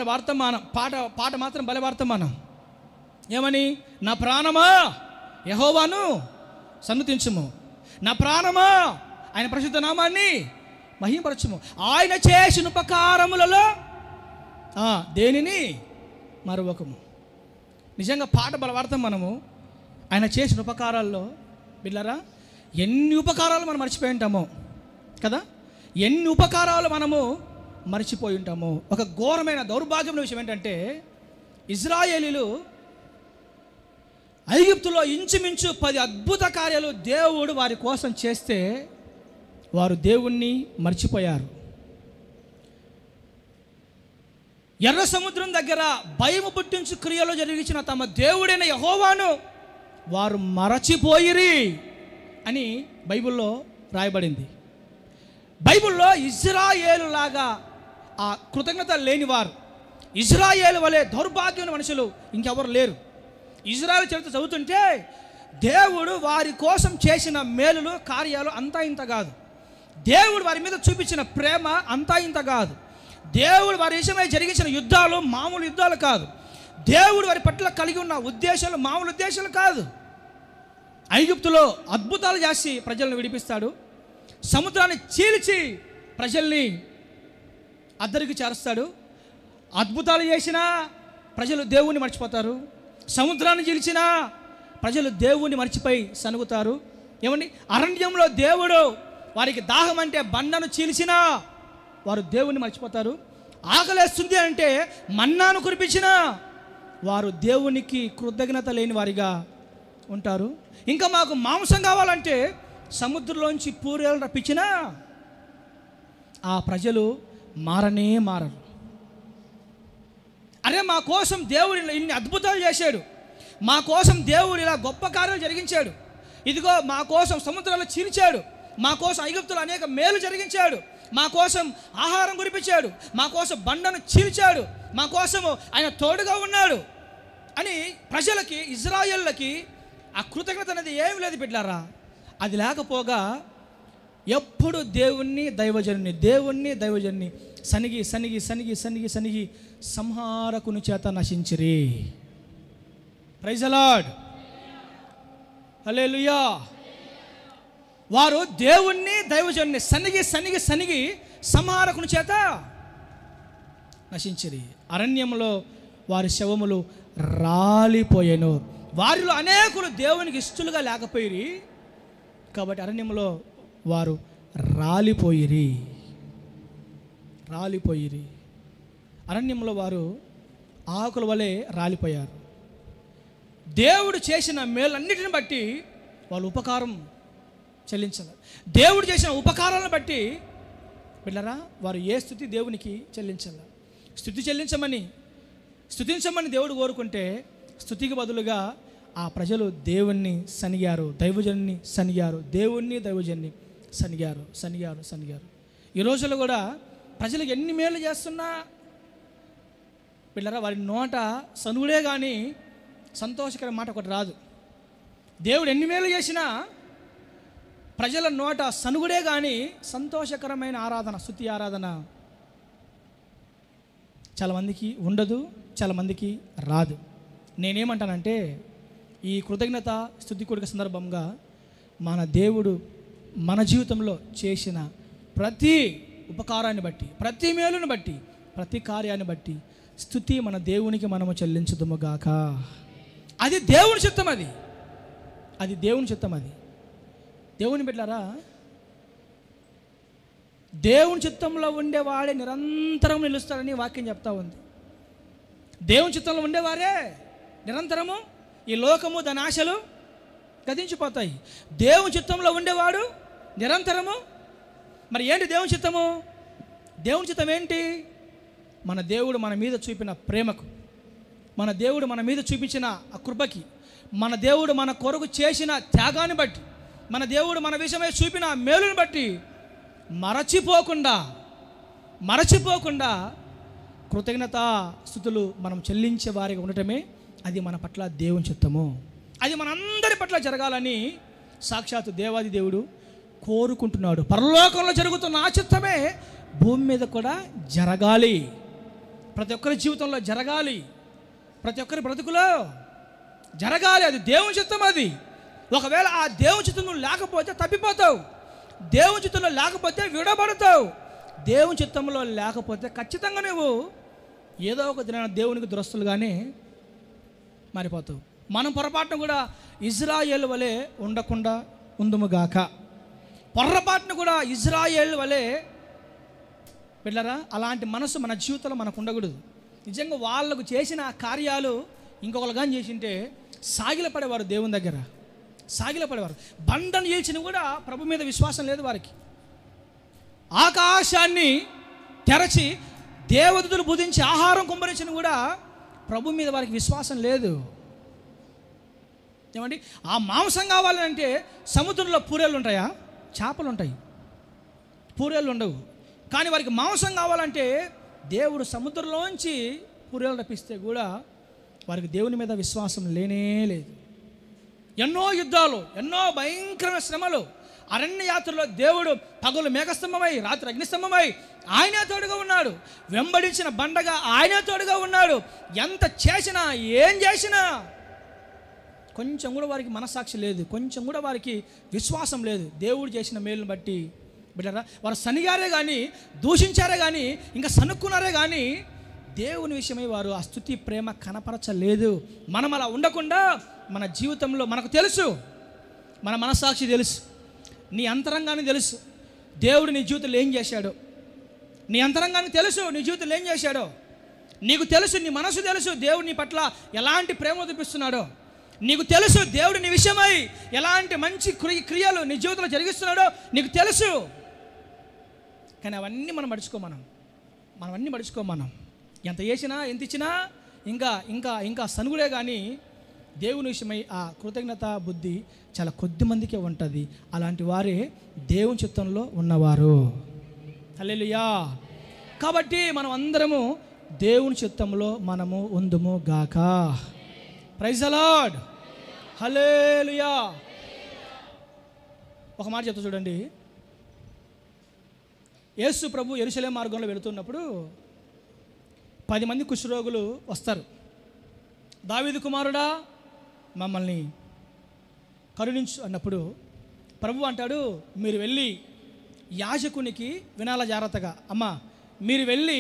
మాత్రం భలే వాడతాం మనం. ఏమని? నా ప్రాణమా యెహోవాను సన్నుతించుము, నా ప్రాణమా ఆయన పరిశుద్ధ నామాన్ని మహిమపరచుము, ఆయన చేసిన ఉపకారములలో దేనిని మరొకము. నిజంగా పాట బలవాడతాం మనము. ఆయన చేసిన ఉపకారాల్లో బిడ్డలారా, ఎన్ని ఉపకారాలు మనం మర్చిపోయి ఉంటామో కదా, ఎన్ని ఉపకారాలు మనము మర్చిపోయి ఉంటామో. ఒక ఘోరమైన దౌర్భాగ్యమైన విషయం ఏంటంటే, ఇజ్రాయేలీలు ఐగుప్తులో ఇంచుమించు 10 అద్భుత కార్యాలు దేవుడు వారి కోసం చేస్తే వారు దేవుణ్ణి మర్చిపోయారు. ఎర్ర సముద్రం దగ్గర భయము పుట్టించు క్రియలు జరిగించిన తమ దేవుడైన యెహోవాను వారు మరచిపోయిరి అని బైబిల్లో రాయబడింది. బైబిల్లో ఇజ్రాయేలు లాగా ఆ కృతజ్ఞత లేనివారు, ఇజ్రాయేలు వలె దౌర్భాగ్యమైన మనుషులు ఇంకెవరు లేరు. ఇజ్రాయేలు చరిత్ర చదువుతుంటే దేవుడు వారి కోసం చేసిన మేలులు, కార్యాలు అంతా ఇంత కాదు. దేవుడు వారి మీద చూపించిన ప్రేమ అంతా ఇంత కాదు. దేవుడు వారి విషయమై జరిగించిన యుద్ధాలు మామూలు యుద్ధాలు కాదు. దేవుడు వారి పట్ల కలిగి ఉన్న ఉద్దేశాలు మామూలు ఉద్దేశాలు కాదు. ఐగుప్తులో అద్భుతాలు చేసి ప్రజలను విడిపిస్తాడు. సముద్రాన్ని చీల్చి ప్రజల్ని అద్దరికి చేరుస్తాడు. అద్భుతాలు చేసినా ప్రజలు దేవుణ్ణి మర్చిపోతారు. సముద్రాన్ని చీల్చినా ప్రజలు దేవుణ్ణి మర్చిపోయి సనుగుతారు. ఏమండి? అరణ్యంలో దేవుడు వారికి దాహం అంటే బండను చీల్చినా వారు దేవుణ్ణి మర్చిపోతారు. ఆకలేస్తుంది అంటే మన్నాను కురిపించినా వారు దేవునికి కృతజ్ఞత లేని వారిగా ఉంటారు. ఇంకా మాకు మాంసం కావాలంటే సముద్రంలోంచి పూరేలు రప్పించినా ఆ ప్రజలు మారరు. అరే, మా కోసం దేవుడు ఇన్ని అద్భుతాలు చేశాడు, మా కోసం దేవుడు ఇలా గొప్ప కార్యాలు జరిగించాడు, ఇదిగో మా కోసం సముద్రాలు చీల్చాడు, మా కోసం ఐగుప్తులు అనేక మేలు జరిగించాడు, మా కోసం ఆహారం కురిపించాడు, మా కోసం బండను చీల్చాడు, మా కోసము ఆయన తోడుగా ఉన్నాడు అని ప్రజలకి, ఇజ్రాయేళ్ళకి ఆ కృతజ్ఞత అనేది ఏమి లేదు బిడ్డలారా. అది లేకపోగా ఎప్పుడు దేవుణ్ణి దైవజన్ని సనిగి సంహారకుని చేత నశించిరి. Praise the lord. హల్లెలూయా. వారు దేవుణ్ణి దైవజన్ని సనిగి సంహారకుని చేత నశించిరి. అరణ్యంలో వారి శవములు రాలిపోయాను. వారిలో అనేకులు దేవునికి ఇష్టలుగా లేకపోయిరి కాబట్టి అరణ్యంలో వారు రాలిపోయిరి. రాలిపోయిరి. అరణ్యంలో వారు ఆకుల వలె రాలిపోయారు. దేవుడు చేసిన మేలన్నిటిని బట్టి వాళ్ళు ఉపకారం చెల్లించాలి. దేవుడు చేసిన ఉపకారాలను బట్టి పిల్లరా వారు ఏ స్తుతి దేవునికి చెల్లించాలి. స్తుతించమని దేవుడు కోరుకుంటే స్తుతికి బదులుగా ఆ ప్రజలు దేవుణ్ణి సనిగారు, దైవజన్ని సనిగారు, దైవజన్ని సనిగారు. ఈ రోజుల్లో కూడా ప్రజలకు ఎన్ని మేలు చేస్తున్నా పిల్లరా వారి నోట సనుగుడే కానీ సంతోషకర మాట ఒకటి రాదు. దేవుడు ఎన్ని మేలు చేసినా ప్రజల నోట సనుగుడే కానీ సంతోషకరమైన ఆరాధన, స్తుతి ఆరాధన చాలామందికి ఉండదు, చాలామందికి రాదు. నేనేమంటానంటే ఈ కృతజ్ఞత స్తుతి కూడిక సందర్భంగా మన దేవుడు మన జీవితంలో చేసిన ప్రతి ఉపకారాన్ని బట్టి, ప్రతి మేలును బట్టి, ప్రతి కార్యాన్ని బట్టి స్తుతి మన దేవునికి మనము చెల్లించుదుముగాక. అది దేవుని చిత్తం, అది దేవుని చిత్తం. దేవుని బిడ్డలారా, దేవుని చిత్తంలో ఉండేవాడే నిరంతరం నిలుస్తాడని వాక్యం చెప్తా ఉంది. దేవుని చిత్తంలో ఉండేవారే నిరంతరము, ఈ లోకము దాని ఆశలు గతించిపోతాయి. దేవుని చిత్తంలో ఉండేవాడు నిరంతరము. మరి ఏంటి దేవుని చిత్తము? దేవుని చిత్తం ఏంటి? మన దేవుడు మన మీద చూపిన ప్రేమకు, మన దేవుడు మన మీద చూపించిన ఆ కృపకి, మన దేవుడు మన కొరకు చేసిన త్యాగాన్ని బట్టి, మన దేవుడు మన విషయమై చూపిన మేలుని బట్టి మరచిపోకుండా కృతజ్ఞతా స్తుతులు మనం చెల్లించే వారిగా ఉండటమే అది మన పట్ల దేవుని చిత్తము. అది మనందరి పట్ల జరగాలని సాక్షాత్తు దేవాది దేవుడు కోరుకుంటున్నాడు. పరలోకంలో జరుగుతున్న ఆ చిత్తమే భూమి మీద కూడా జరగాలి, ప్రతి ఒక్కరి జీవితంలో జరగాలి, ప్రతి ఒక్కరి బ్రతుకులో జరగాలి. అది దేవుని చిత్తం. అది ఒకవేళ ఆ దేవుని చిత్తంలో లేకపోతే తప్పిపోతావు, దేవుని చిత్తంలో లేకపోతే విడబడతావు, దేవుని చిత్తంలో లేకపోతే ఖచ్చితంగా నువ్వు ఏదో ఒక దినాన దేవునికి దురస్తులుగానే మారిపోతావు. మనం పొరపాటున కూడా ఇజ్రాయేల్ వలె ఉండకుండా ఉందుముగాక. పొరపాటున కూడా ఇజ్రాయేల్ వలె పిల్లరా అలాంటి మనసు మన జీవితంలో మనకు ఉండకూడదు. నిజంగా వాళ్ళకు చేసిన కార్యాలు ఇంకొకరు కానీ చేసింటే సాగిలపడేవారు, దేవుని దగ్గర సాగిలపడేవారు. బండను చేసిన కూడా ప్రభు మీద విశ్వాసం లేదు వారికి. ఆకాశాన్ని తెరచి దేవదూతలు బుధించి ఆహారం కుమ్మరించిన కూడా ప్రభు మీద వారికి విశ్వాసం లేదు. ఏమండి, ఆ మాంసం కావాలంటే సముద్రంలో పూరేళ్ళు ఉంటాయా? చేపలు ఉంటాయి, పూరేళ్ళు ఉండవు. కానీ వారికి మాంసం కావాలంటే దేవుడు సముద్రంలోంచి పూరేళ్ళు రప్పిస్తే కూడా వారికి దేవుని మీద విశ్వాసం లేనే లేదు. ఎన్నో యుద్ధాలు, ఎన్నో భయంకరమైన శ్రమలు, అరణ్య యాత్రలో దేవుడు పగలు మేఘస్తంభమై రాత్రి అగ్నిస్తంభమై ఆయనే తోడుగా ఉన్నాడు. వెంబడించిన బండగా ఆయనే తోడుగా ఉన్నాడు. ఎంత చేసినా ఏం చేసినా కొంచెం కూడా వారికి మనసాక్షి లేదు, కొంచెం కూడా వారికి విశ్వాసం లేదు. దేవుడు చేసిన మేలును బట్టి బిడ్డరా వారు సనిగారే కానీ, దూషించారే కానీ, ఇంకా సనుక్కున్నారే కానీ దేవుని విషయమై వారు ఆ స్తుతి ప్రేమ కనపరచలేదు. మనం అలా ఉండకుండా మన జీవితంలో మనకు తెలుసు, మన మనస్సాక్షి తెలుసు, నీ అంతరంగాన్ని తెలుసు దేవుడు నీ జీవితంలో ఏం చేశాడో. నీ అంతరంగాన్ని తెలుసు నీ జీవితంలో ఏం చేశాడో. నీకు తెలుసు, నీ మనసు తెలుసు దేవుడు నీ పట్ల ఎలాంటి ప్రేమ చూపిస్తున్నాడో. నీకు తెలుసు దేవుడు నీ విషయమై ఎలాంటి మంచి క్రియలు నీ జీవితంలో జరిగిస్తున్నాడో నీకు తెలుసు. కానీ అవన్నీ మనం మడుచుకోమనం ఎంత చేసినా ఎంత ఇచ్చినా ఇంకా ఇంకా ఇంకా సనుగుడే కానీ దేవుని విషయమై ఆ కృతజ్ఞత బుద్ధి చాలా కొద్ది మందికే ఉంటుంది. అలాంటి వారే దేవుని చిత్తంలో ఉన్నవారు. హల్లెలూయా. కాబట్టి మనం అందరము దేవుని చిత్తంలో మనము ఉందుము గాక. Praise the lord. హల్లెలూయా. ఒక మాట చెప్తా చూడండి. యేసు ప్రభు యెరూషలేము మార్గంలో వెళుతున్నప్పుడు 10 మంది కుష్ఠరోగులు వస్తారు. దావీదు కుమారుడా మమ్మల్ని కరుణించు అన్నప్పుడు ప్రభు అంటాడు, మీరు వెళ్ళి యాజకునికి వినాల జాగ్రత్తగా, అమ్మా మీరు వెళ్ళి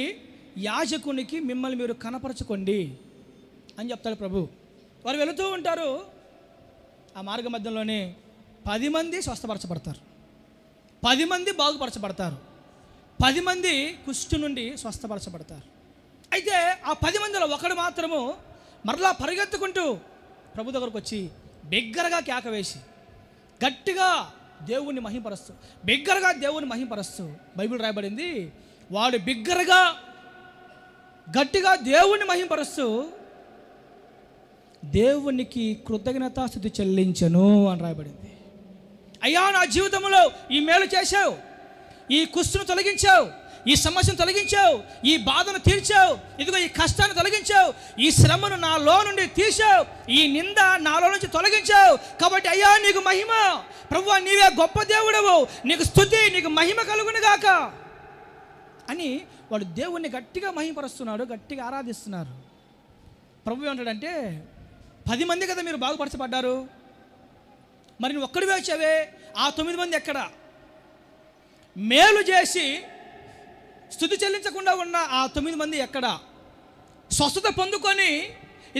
యాజకునికి మిమ్మల్ని మీరు కనపరచుకోండి అని చెప్తాడు ప్రభు. వారు వెళుతూ ఉంటారు. ఆ మార్గ మధ్యంలోనే 10 మంది స్వస్థపరచబడతారు, 10 మంది బాగుపరచబడతారు, 10 మంది కుష్టు నుండి స్వస్థపరచబడతారు. అయితే ఆ 10 మందిలో ఒకడు మాత్రము మరలా పరిగెత్తుకుంటూ ప్రభు దగ్గరకు వచ్చి బిగ్గరగా కేక వేసి గట్టిగా దేవుణ్ణి మహింపరుస్తూ బైబిల్ రాయబడింది, వాడు బిగ్గరగా గట్టిగా దేవుణ్ణి మహింపరుస్తూ దేవునికి కృతజ్ఞతాస్తుతి చెల్లించను అని రాయబడింది. అయ్యా, నా జీవితంలో ఈ మేలు చేశావు, ఈ కుష్టును తొలగించావు, ఈ సమస్యను తొలగించావు, ఈ బాధను తీర్చావు, ఇదిగో ఈ కష్టాన్ని తొలగించావు, ఈ శ్రమను నాలో నుండి తీసావు, ఈ నింద నాలో నుంచి తొలగించావు. కాబట్టి అయ్యా నీకు మహిమ, ప్రభువా నీవే గొప్ప దేవుడవు, నీకు స్తుతి, నీకు మహిమ కలుగును గాక అని వాడు దేవుణ్ణి గట్టిగా మహిమపరుస్తున్నాడు, గట్టిగా ఆరాధిస్తున్నారు. ప్రభు ఏమంటాడంటే 10 మంది కదా మీరు బాగుపరచబడ్డారు, మరి నువ్వు ఒక్కడివే వచ్చావే, ఆ 9 మంది ఎక్కడ? మేలు చేసి స్తుతి చెల్లించకుండా ఉన్న ఆ 9 మంది ఎక్కడ? స్వస్థత పొందుకొని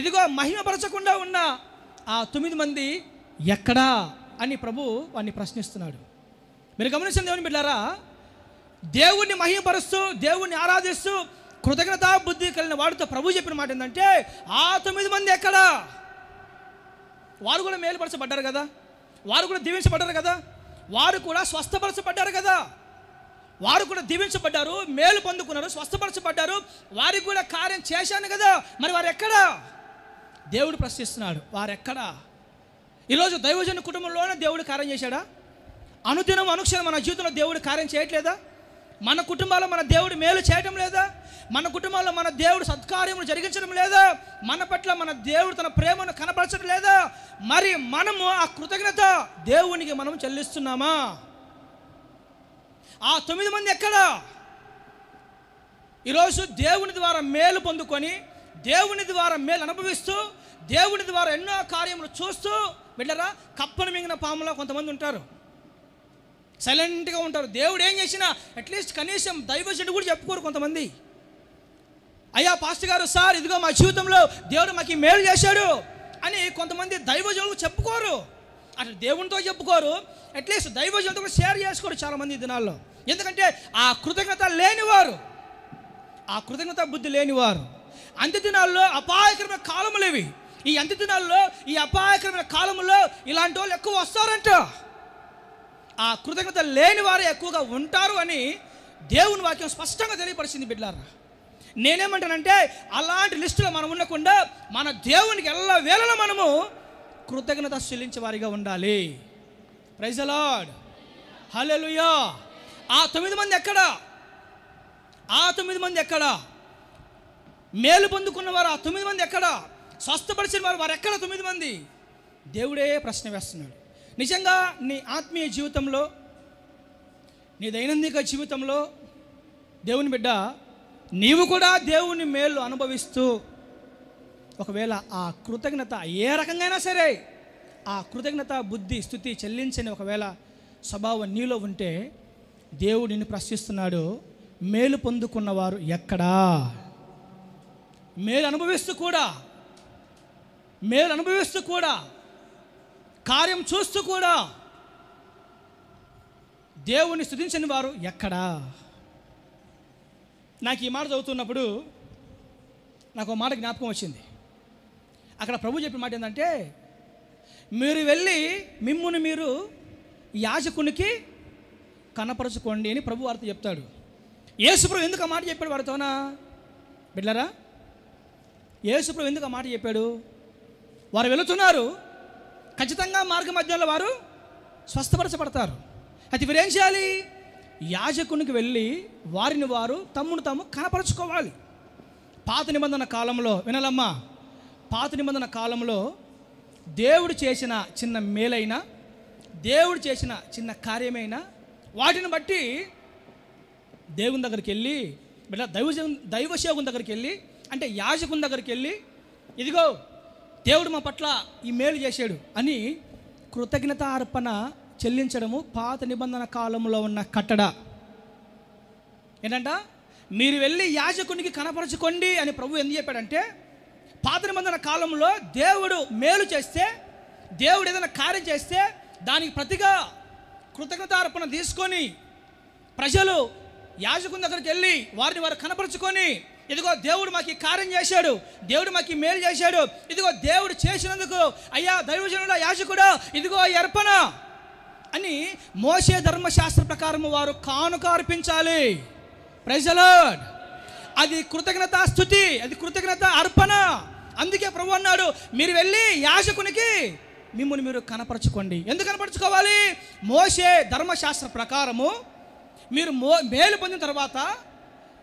ఇదిగో మహిమపరచకుండా ఉన్న ఆ 9 మంది ఎక్కడా అని ప్రభు వాడిని ప్రశ్నిస్తున్నాడు. మీరు గమనించిన దేవుని బిడ్డారా, దేవుణ్ణి మహిమపరుస్తూ దేవుణ్ణి ఆరాధిస్తూ కృతజ్ఞతా బుద్ధి కలిగిన వాడితో ప్రభు చెప్పిన మాట ఏంటంటే, ఆ 9 మంది ఎక్కడా? వారు కూడా మేలుపరచబడ్డారు కదా, వారు కూడా దీవించబడ్డారు కదా, వారు కూడా స్వస్థపరచబడ్డారు కదా, వారు కూడా దీవించబడ్డారు, మేలు పొందుకున్నారు, స్వస్థపరచబడ్డారు, వారికి కూడా కార్యం చేశాను కదా, మరి వారు ఎక్కడా? దేవుడు ప్రశ్నిస్తున్నాడు, వారెక్కడా? ఈరోజు దైవజన కుటుంబంలోనే దేవుడు కార్యం చేశాడా? అనుదినం అనుక్షణం మన జీవితంలో దేవుడు కార్యం చేయట్లేదా? మన కుటుంబాల్లో మన దేవుడు మేలు చేయటం లేదా? మన కుటుంబాల్లో మన దేవుడు సత్కార్యములు జరిగించడం లేదా? మన పట్ల మన దేవుడు తన ప్రేమను కనపరచడం లేదా? మరి మనము ఆ కృతజ్ఞత దేవునికి మనం చెల్లిస్తున్నామా? ఆ 9 మంది ఎక్కడా? ఈరోజు దేవుని ద్వారా మేలు పొందుకొని, దేవుని ద్వారా మేలు అనుభవిస్తూ, దేవుని ద్వారా ఎన్నో కార్యములు చూస్తూ వెళ్ళరా కప్పను మింగిన పాములో కొంతమంది ఉంటారు, సైలెంట్గా ఉంటారు. దేవుడు ఏం చేసినా అట్లీస్ట్ కనీసం దైవజనుడు కూడా చెప్పుకోరు కొంతమంది. అయ్యా పాస్టర్ గారు, సార్ ఇదిగో మా జీవితంలో దేవుడు మాకు ఈ మేలు చేశాడు అని కొంతమంది దైవజనులు చెప్పుకోరు. అట్లా దేవునితో చెప్పుకోరు, అట్లీస్ట్ దైవజనులతో కూడా షేర్ చేసుకోరు చాలామంది ఈ దినాల్లో. ఎందుకంటే ఆ కృతజ్ఞత లేనివారు, ఆ కృతజ్ఞత బుద్ధి లేనివారు. అంత్య దినాల్లో అపాయకరమైన కాలములు ఇవి. ఈ అంత్య దినాల్లో, ఈ అపాయకరమైన కాలంలో ఇలాంటి వాళ్ళు ఎక్కువ వస్తారంట. ఆ కృతజ్ఞత లేని వారే ఎక్కువగా ఉంటారు అని దేవుని వాక్యం స్పష్టంగా తెలియపరిచింది బిడ్డలారా. నేనేమంటానంటే అలాంటి లిస్టులో మనం ఉండకుండా మన దేవునికి ఎల్ల వేళలో మనము కృతజ్ఞత చెల్లించే వారిగా ఉండాలి. ప్రైజ్ ది లార్డ్, హల్లెలూయా. ఆ 9 మంది ఎక్కడ? ఆ 9 మంది ఎక్కడ? మేలు పొందుకున్న వారు ఆ 9 మంది ఎక్కడ? స్వస్థపరిచిన వారు ఎక్కడ? 9 మంది. దేవుడే ప్రశ్న వేస్తున్నాడు. నిజంగా నీ ఆత్మీయ జీవితంలో, నీ దైనందిక జీవితంలో దేవుని బిడ్డ నీవు కూడా దేవుని మేలు అనుభవిస్తూ ఒకవేళ ఆ కృతజ్ఞత ఏ రకంగా సరే ఆ కృతజ్ఞత బుద్ధి స్తుతి చెల్లించని ఒకవేళ స్వభావం నీలో ఉంటే దేవుడు నిన్ను ప్రశ్నిస్తున్నాడు, మేలు పొందుకున్నవారు ఎక్కడా? మేలు అనుభవిస్తూ కూడా కార్యం చూస్తూ కూడా దేవుని స్తుతించని వారు ఎక్కడా? నాకు ఈ మాట చదువుతున్నప్పుడు నాకు ఒక మాట జ్ఞాపకం వచ్చింది. అక్కడ ప్రభు చెప్పిన మాట ఏంటంటే, మీరు వెళ్ళి మిమ్మును మీరు యాజకునికి కనపరచుకోండి అని ప్రభు వారితో చెప్తాడు. యేసుప్రభు ఎందుకు ఆ మాట చెప్పాడు వారితోనా బిడ్డలారా? యేసుప్రభు ఎందుకు ఆ మాట చెప్పాడు? వారు వెళుతున్నారు, ఖచ్చితంగా మార్గ మధ్యలో వారు స్వస్థపరచబడతారు. అయితే వీరేం చేయాలి? యాజకునికి వెళ్ళి వారిని వారు తమ్మును తాము కనపరచుకోవాలి. పాత నిబంధన కాలంలో వినాలమ్మా, పాత నిబంధన కాలంలో దేవుడు చేసిన చిన్న మేలైనా, దేవుడు చేసిన చిన్న కార్యమైనా వాటిని బట్టి దేవుని దగ్గరికి వెళ్ళి, బిడ్డ దైవసేవకుని దగ్గరికి వెళ్ళి, అంటే యాజకుని దగ్గరికి వెళ్ళి, ఇదిగో దేవుడు మా పట్ల ఈ మేలు చేశాడు అని కృతజ్ఞత అర్పణ చెల్లించడము పాత నిబంధన కాలంలో ఉన్న కట్టడ. ఏంటంట? మీరు వెళ్ళి యాజకునికి కనపరచుకోండి అని ప్రభు ఎందుకు చెప్పాడంటే, పాత నిబంధన కాలంలో దేవుడు మేలు చేస్తే, దేవుడు ఏదైనా కార్యం చేస్తే దానికి ప్రతిగా కృతజ్ఞతార్పణ తీసుకొని ప్రజలు యాజకుని దగ్గరికి వెళ్ళి వారిని వారు కనపరుచుకొని, ఇదిగో దేవుడు మాకు ఈ కార్యం చేశాడు, దేవుడు మాకు ఈ మేలు చేశాడు, ఇదిగో దేవుడు చేసినందుకు అయ్యా దైవజనుడా యాజకుడా ఇదిగో ఈ అర్పణ అని మోషే ధర్మశాస్త్ర ప్రకారం వారు కానుక అర్పించాలి. Praise the lord. అది కృతజ్ఞతా స్తుతి, అది కృతజ్ఞత అర్పణ. అందుకే ప్రభు అన్నాడు, మీరు వెళ్ళి యాజకునికి మిమ్మల్ని మీరు కనపరచుకోండి. ఎందుకు కనపరచుకోవాలి? మోషే ధర్మశాస్త్ర ప్రకారము మీరు మేలు పొందిన తర్వాత,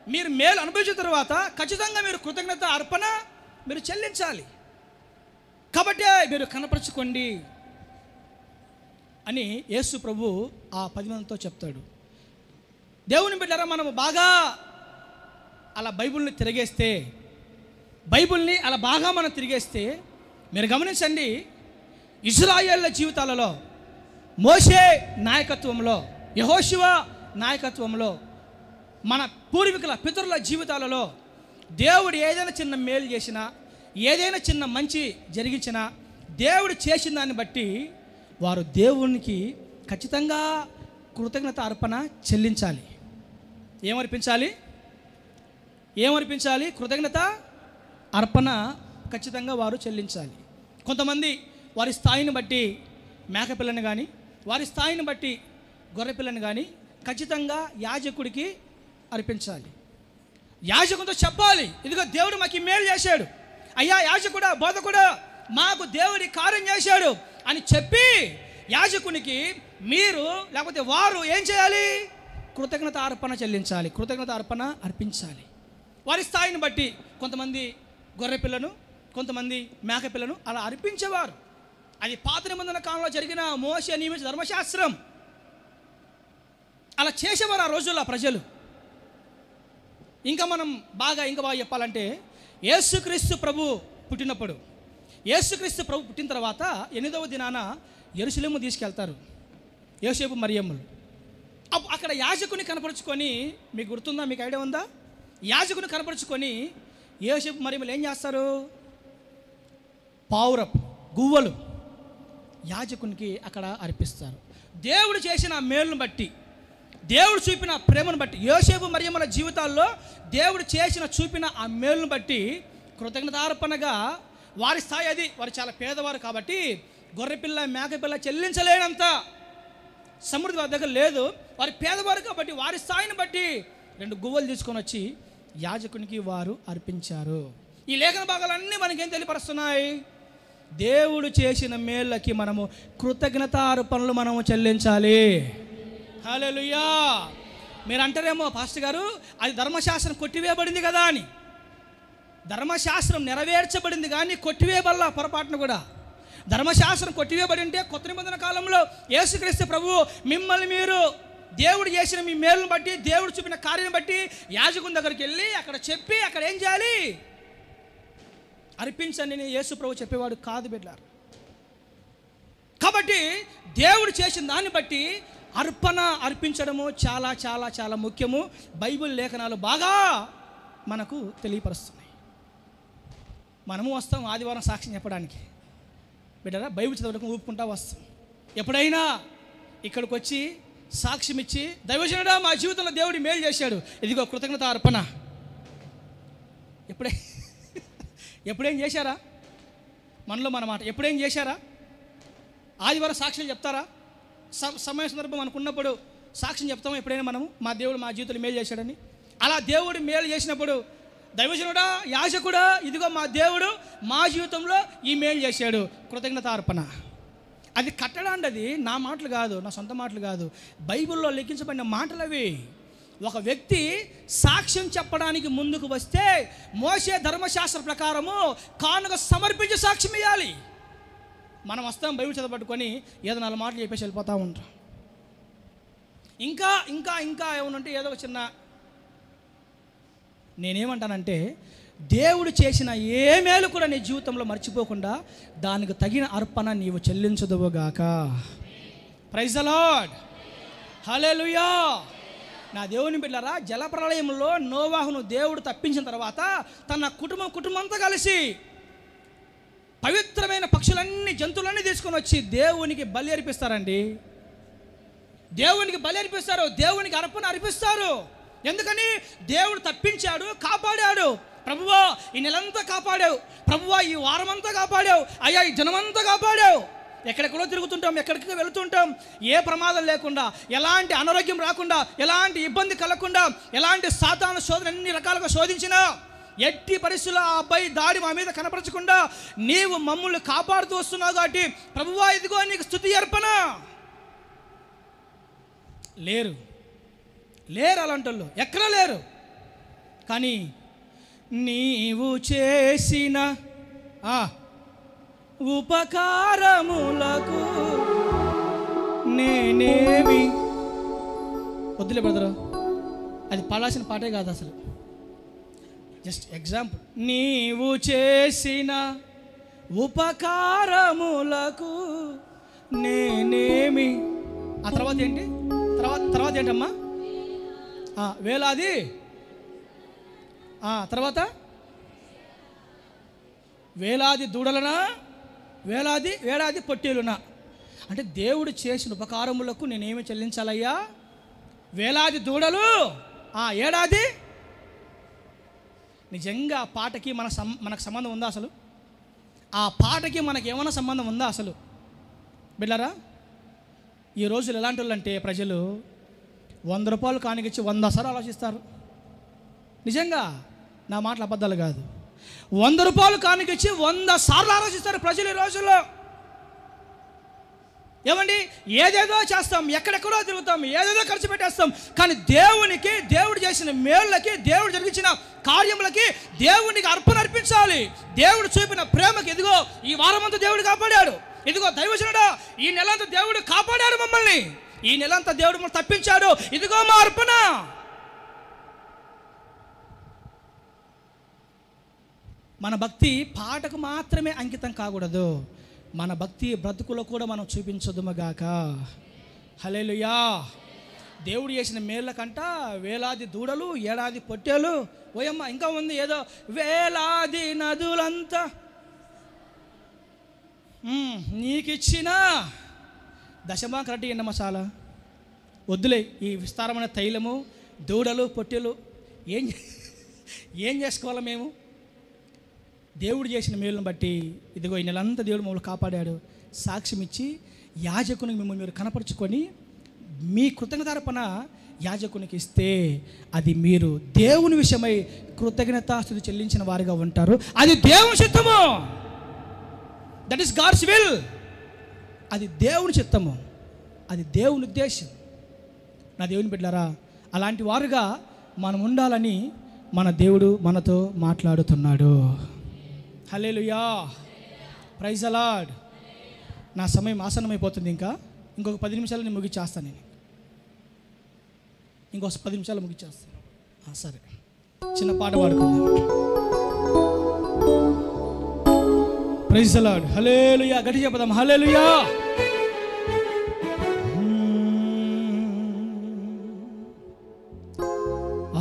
మీరు మేలు అనుభవించిన తర్వాత ఖచ్చితంగా మీరు కృతజ్ఞత అర్పణ మీరు చెల్లించాలి. కాబట్టి మీరు కనపరచుకోండి అని యేసు ప్రభు ఆ 10 మందితో చెప్తాడు. దేవుని బిడ్డలారా, మనము బాగా అలా బైబిల్ని తిరిగేస్తే, బైబిల్ని అలా బాగా మనం తిరిగేస్తే మీరు గమనించండి, ఇశ్రాయేళ్ల జీవితాలలో మోషే నాయకత్వంలో, యెహోషువ నాయకత్వంలో, మన పూర్వీకుల పితరుల జీవితాలలో దేవుడు ఏదైనా చిన్న మేలు చేసినా, ఏదైనా చిన్న మంచి జరిగించినా దేవుడు చేసిన దాన్ని బట్టి వారు దేవునికి ఖచ్చితంగా కృతజ్ఞత అర్పణ చెల్లించాలి. ఏమర్పించాలి? కృతజ్ఞత అర్పణ ఖచ్చితంగా వారు చెల్లించాలి. కొంతమంది వారి స్థాయిని బట్టి మేకపిల్లని కానీ, వారి స్థాయిని బట్టి గొర్రెపిల్లని కానీ ఖచ్చితంగా యాజకుడికి అర్పించాలి. యాజకుడితో చెప్పాలి, ఇదిగో దేవుడు మాకు ఈ మేలు చేశాడు, అయ్యా యాజకుడా బోధకుడా మాకు దేవుడి కార్యం చేశాడు అని చెప్పి యాజకునికి మీరు లేకపోతే వారు ఏం చేయాలి? కృతజ్ఞత అర్పణ చెల్లించాలి, కృతజ్ఞత అర్పణ అర్పించాలి. వారి స్థాయిని బట్టి కొంతమంది గొర్రె పిల్లను, కొంతమంది మేక పిల్లను అలా అర్పించేవారు. అది పాత నిబంధన కాలంలో జరిగిన మోషే నియమించిన ధర్మశాస్త్రం. అలా చేసేవారు ఆ రోజుల్లో ప్రజలు. ఇంకా బాగా చెప్పాలంటే యేసుక్రీస్తు ప్రభు పుట్టిన తర్వాత 8వ దినాన యెరూషలేము తీసుకెళ్తారు యోసేపు మరియమ్మలు. అక్కడ యాజకుని కనపరుచుకొని, మీకు గుర్తుందా, మీకు ఐడియా ఉందా? యాజకుని కనపరుచుకొని యోసేపు మరియమ్మలు ఏం చేస్తారు? పావురపు గువ్వలు యాజకునికి అక్కడ అర్పిస్తారు. దేవుడు చేసిన మేలును బట్టి, దేవుడు చూపిన ప్రేమను బట్టి, యోసేపు మరియమ్మల జీవితాల్లో దేవుడు చూపిన ఆ మేలును బట్టి కృతజ్ఞతార్పణగా వారి స్థాయి అది. వారు చాలా పేదవారు కాబట్టి గొర్రెపిల్ల మేకపిల్ల చెల్లించలేనంత సమృద్ధి వారి దగ్గర లేదు. వారి పేదవారు కాబట్టి వారి స్థాయిని బట్టి 2 గువ్వలు తీసుకొని వచ్చి యాజకునికి వారు అర్పించారు. ఈ లేఖన భాగాలన్నీ మనకేం తెలియపరుస్తున్నాయి? దేవుడు చేసిన మేళ్ళకి మనము కృతజ్ఞతార్పణలు మనము చెల్లించాలి. హల్లెలూయా. మీరు అంటారేమో, పాస్టర్ గారు అది ధర్మశాస్త్రం కొట్టివేయబడింది కదా అని. ధర్మశాస్త్రం నెరవేర్చబడింది కానీ కొట్టివేయబడలా పొరపాటును కూడా. ధర్మశాస్త్రం కొట్టివేయబడి ఉంటే కొత్త నిబంధన కాలంలో యేసుక్రీస్తు ప్రభువు మిమ్మల్ని మీరు దేవుడు చేసిన మీ మేలును బట్టి, దేవుడు చూపిన కార్యం బట్టి యాజకుని దగ్గరికి వెళ్ళి అక్కడ చెప్పి అక్కడ ఏం చేయాలి? అర్పించండి అని యేసు ప్రభు చెప్పేవాడు కాదు బిడ్డలారా. కాబట్టి దేవుడు చేసిన దాన్ని బట్టి అర్పణ అర్పించడము చాలా చాలా చాలా ముఖ్యము. బైబిల్ లేఖనాలు బాగా మనకు తెలియపరుస్తున్నాయి. మనము వస్తాం ఆదివారం సాక్ష్యం చెప్పడానికి బిడ్డరా, బైబిల్ చదవడానికి ఊపుకుంటా వస్తాం. ఎప్పుడైనా ఇక్కడికి వచ్చి సాక్ష్యం ఇచ్చి, దైవజనుడా మా జీవితంలో దేవుడి మేలు చేశాడు, ఇదిగో కృతజ్ఞత అర్పణ, ఎప్పుడేం చేశారా? మనలో మన మాట ఎప్పుడేం చేశారా? ఆదివారం సాక్ష్యం చెప్తారా? సమయ సందర్భం అనుకున్నప్పుడు సాక్ష్యం చెప్తాము ఎప్పుడైనా మనము, మా దేవుడు మా జీవితంలో మేలు చేశాడని. అలా దేవుడు మేలు చేసినప్పుడు దైవజనుడా యాజకుడా ఇదిగో మా దేవుడు మా జీవితంలో ఈ మేలు చేశాడు, కృతజ్ఞత అర్పణ. అది కట్టడాండి, అది నా మాటలు కాదు, నా సొంత మాటలు కాదు, బైబిల్లో లిఖించబడిన మాటలు అవి. ఒక వ్యక్తి సాక్ష్యం చెప్పడానికి ముందుకు వస్తే మోషే ధర్మశాస్త్ర ప్రకారము కానుక సమర్పించి సాక్ష్యం ఇవ్వాలి. మనం వస్తాం బైబిల్ చదవబట్టుకొని ఏదో 4 మాటలు చెప్పేసి వెళ్ళిపోతూ ఉంటాం. ఇంకా ఇంకా ఇంకా ఏమనంటే ఏదో ఒక చిన్న, నేనేమంటానంటే దేవుడు చేసిన ఏ మేలు కూడా నీ జీవితంలో మర్చిపోకుండా దానికి తగిన అర్పణ నీవు చెల్లించదువుగాక. Praise the lord. హల్లెలూయా. నా దేవుని బిడ్డలారా, జలప్రళయంలో నోవాహును దేవుడు తప్పించిన తర్వాత తన కుటుంబంతో కలిసి పవిత్రమైన పక్షులన్నీ జంతువులన్నీ తీసుకొని వచ్చి దేవునికి బలి అర్పిస్తారండి. దేవునికి బలి అర్పిస్తారు, దేవునికి అర్పణ అర్పిస్తారు. ఎందుకని? దేవుడు తప్పించాడు, కాపాడాడు. ప్రభువా ఈ నెలంతా కాపాడావు, ప్రభువా ఈ వారమంతా కాపాడావు, అయ్యా ఈ జనమంతా కాపాడావు. ఎక్కడెక్కడో తిరుగుతుంటాం, ఎక్కడికి వెళుతుంటాం, ఏ ప్రమాదం లేకుండా, ఎలాంటి అనారోగ్యం రాకుండా, ఎలాంటి ఇబ్బంది కలగకుండా, ఎలాంటి సాతాను శోధన ఎన్ని రకాలుగా శోధించినా, ఎట్టి పరిస్థితుల్లో ఆ అబ్బాయి దాడి మా మీద కనపరచకుండా నీవు మమ్మల్ని కాపాడుతూ వస్తున్నావు. కాబట్టి ప్రభువా ఇదిగో నీకు స్తుతి అర్పణ. లేరు అలాంటి వాళ్ళు ఎక్కడా లేరు. కానీ నీవు చేసిన ఉపకారములకు నేనేమి వద్దులే బ్రదరు, అది పాడాల్సిన పాటే కాదు అసలు, జస్ట్ ఎగ్జాంపుల్. నీవు చేసిన ఉపకారములకు నేనేమి, ఆ తర్వాత ఏంటి? తర్వాత ఏంటమ్మా? వేలాది, తర్వాత వేలాది దూడలనా, వేలాది పొట్టేలునా. అంటే దేవుడు చేసిన ఉపకారములకు నేనేమి చెల్లించాలయ్యా? వేలాది దూడలు, ఏడాది. నిజంగా ఆ పాటకి మనకు సంబంధం ఉందా అసలు? ఆ పాటకి మనకి ఏమైనా సంబంధం ఉందా అసలు? బిడ్డలారా, ఈ రోజులు ఎలాంటి వాళ్ళు అంటే ప్రజలు 100 రూపాయలు కానికిచ్చి 100 సార్లు ఆలోచిస్తారు. నిజంగా నా మాటలు అబద్ధాలు కాదు. 100 రూపాయలు కానికిచ్చి 100 సార్లు ఆలోచిస్తారు ప్రజలు ఈ రోజుల్లో. ఏమండి, ఏదేదో చేస్తాం, ఎక్కడెక్కడో తిరుగుతాం, ఏదేదో ఖర్చు పెట్టేస్తాం. కానీ దేవునికి, దేవుడు చేసిన మేళ్ళకి, దేవుడు జరిగించిన కార్యములకి దేవునికి అర్పణ అర్పించాలి. దేవుడు చూపిన ప్రేమకి ఇదిగో ఈ వారమంతా దేవుడు కాపాడాడు. ఇదిగో దైవజనుడా ఈ నెలంతా దేవుడు కాపాడాడు మమ్మల్ని, ఈ నెలంతా దేవుడు మమ్మల్ని తప్పించాడు, ఇదిగో మా అర్పణ. మన భక్తి పాటకు మాత్రమే అంకితం కాకూడదు, మన భక్తి బ్రతుకులో కూడా మనం చూపించదుమగాక. హల్లెలూయా. దేవుడు చేసిన మేళ్ళకంట వేలాది దూడలు, ఏడాది పొట్టేలు, ఓయమ్మ ఇంకా ఉంది ఏదో వేలాది నదులంతా నీకిచ్చిన దశమాంక రెడ్డి ఎన్న మసాలా వద్దులే. ఈ విస్తారమైన తైలము, దూడలు, పొట్టెలు ఏం చేసుకోవాలి మేము? దేవుడు చేసిన మేలును బట్టి ఇదిగో ఈ నెలంతా దేవుడు మమ్మల్ని కాపాడాడు సాక్ష్యం ఇచ్చి యాజకునికి మిమ్మల్ని మీరు కనపరుచుకొని మీ కృతజ్ఞతార్పణ యాజకునికి ఇస్తే అది మీరు దేవుని విషయమై కృతజ్ఞతాస్తుతి చెల్లించిన వారిగా ఉంటారు. అది దేవుని చిత్తము. That is God's will. అది దేవుని చిత్తము, అది దేవుని ఉద్దేశం. నా దేవుని బిడ్డలారా, అలాంటి వారుగా మనం ఉండాలని మన దేవుడు మనతో మాట్లాడుతున్నాడు. హల్లెలూయా, ప్రైజ్ ది లార్డ్. నా సమయం ఆసన్నమైపోతుంది. ఇంకొక 10 నిమిషాలు నేను ముగిచ్చేస్తాను. ఇంకొక 10 నిమిషాలు ముగిచ్చేస్తాను. సరే, చిన్న పాట పాడుకుందాం. Praise the lord. హల్లెలూయా. గట్టి చెప్దాం హల్లెలూయా.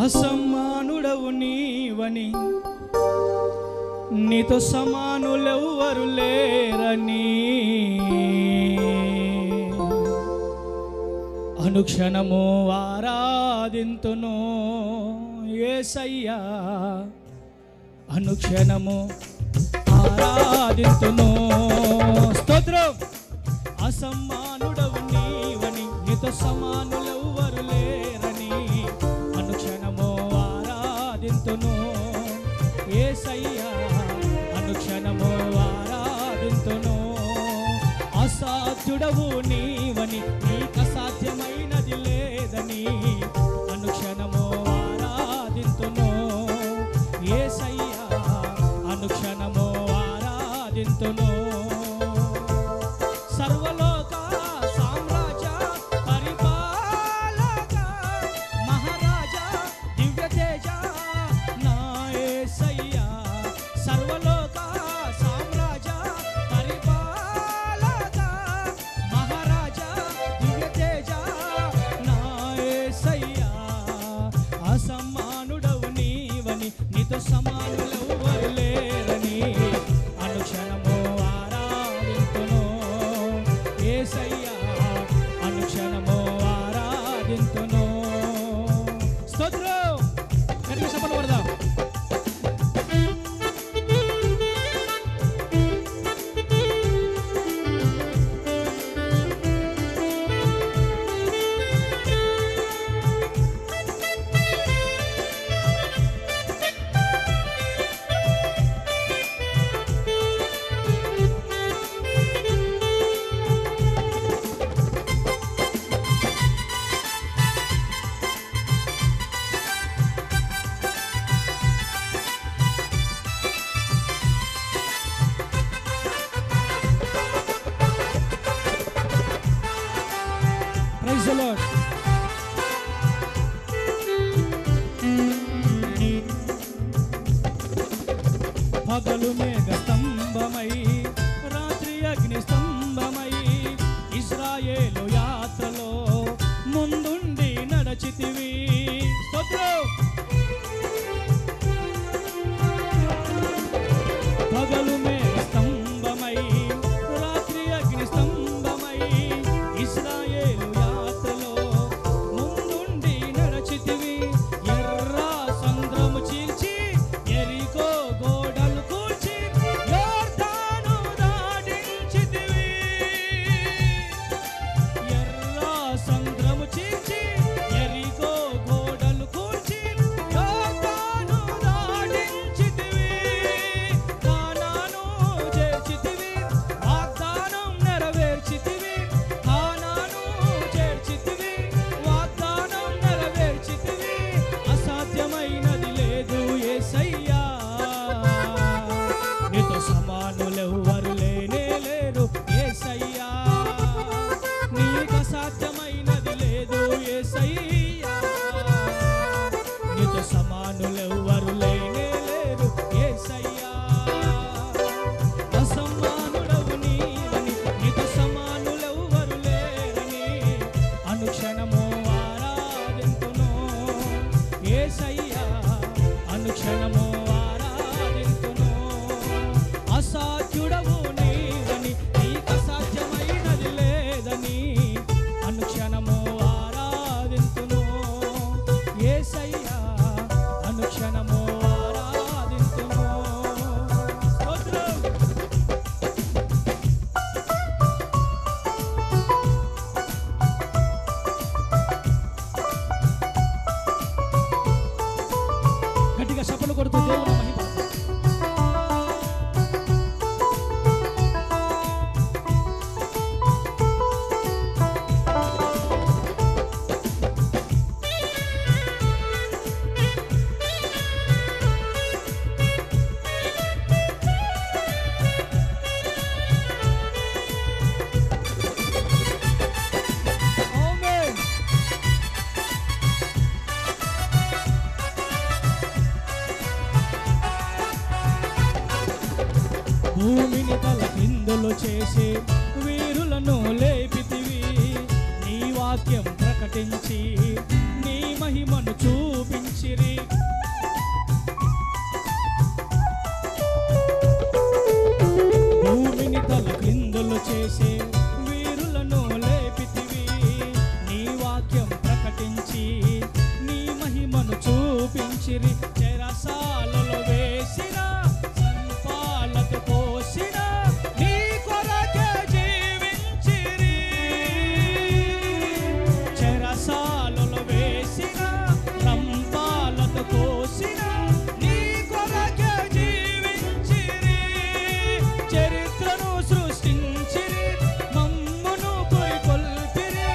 అసమానుడవు నీవని, నీతో సమానులెవ్వరు లేరని, అనుక్షణము ఆరాధింతును యేసయ్యా, అనుక్షణము ఆరాధింతును. స్తోత్రం. అసమానుడవు నీవని, నీతో సమానులెవ్వరు లేరని, అనుక్షణము ఆరాధింతును యేసయ్యా, అనుక్షణము ఆరాధింతును. అసాధ్యుడవు నీవని, నీకు అసాధ్యమైనది లేదని, అనుక్షణము ఆరాధింతును యేసయ్యా, అనుక్షణము ఆరాధింతును. సర్వలోక సామ్రాజ్య పరిపాలక మహారాజా దివ్య తేజ నా యేసయ్యా, సర్వలోక సామ్రాజ్య పరిపాలక మహారాజా దివ్య తేజ నా యేసయ్యా, అసమానుడవు నీవని, నీతో సమానులెవ్వరు లేరని, అనుక్షణము ద లార్డ్. పగలు మేఘ స్తంభమై రాత్రి అగ్ని స్తంభమై ఇశ్రాయేలు యాత్రలో ముందుండి నడచితివి. స్తోత్రం. పగలు మేఘ స్తంభమై రాత్రి అగ్ని స్తంభమై ఇశ్రాయేలు యాత్రలో ముందుండి నడచితివి. ఎర్ర సంద్రము చీల్చి ఎరికో గోడలు కూల్చి యొర్దాను దాటించితివి. ఎర్ర సంద్రము చీల్చి ఎరికో గోడలు కూల్చి యొర్దాను దాటించితివి. కానాను చేర్చితివి, వాగ్దానం నెరవేర్చితివి. కానాను చేర్చితివి, వాగ్దానం నెరవేర్చితివి. అసాధ్యమైనది లేదు యేసయ్యా, నీతో సమానులెవ్వరు లేనే లేరు యేసయ్యా. నీకు అసాధ్యమైనది లేదు యేసయ్యా, నీతో సమానులెవ్వరు లేనే లేరు యేసయ్యా. అసమానుడవు నీవని, నీతో సమానులెవ్వరు లేరని అనుక్షణము ఆరాధింతును యేసయ్యా, అనుక్షణము ఆరాధింతును. అసాధ్యుడవు నీవని, నీకు అసాధ్యమైనది లేదని అనుక్షణము ఆరాధింతును యేసయ్యా, అనుక్షణము ఆరాధింతును. స్తోత్రం. గట్టిగా చప్పట్లు కొడుతూ దేవుని మహిమ. ఆమేన్. భూమిని తల క్రిందులు చేసి వీరులను లేపితివి. నీ వాక్యం ప్రకటించి నీ మహిమను చూపించిరి. భూమిని తల క్రిందులు చేసి వీరులను లేపితివి. నీ వాక్యం ప్రకటించి నీ మహిమను చూపించిరి. చెరసాలలో వేసిన సంపాలకు పోసిన నీ కొరకే జీవించిరి. చెరసాలలో వేసిన రంపాలతో కోసిన నీ కొరకే జీవించిరి. చరిత్రను సృష్టించిరి, మమ్మును పురికొల్పిరి.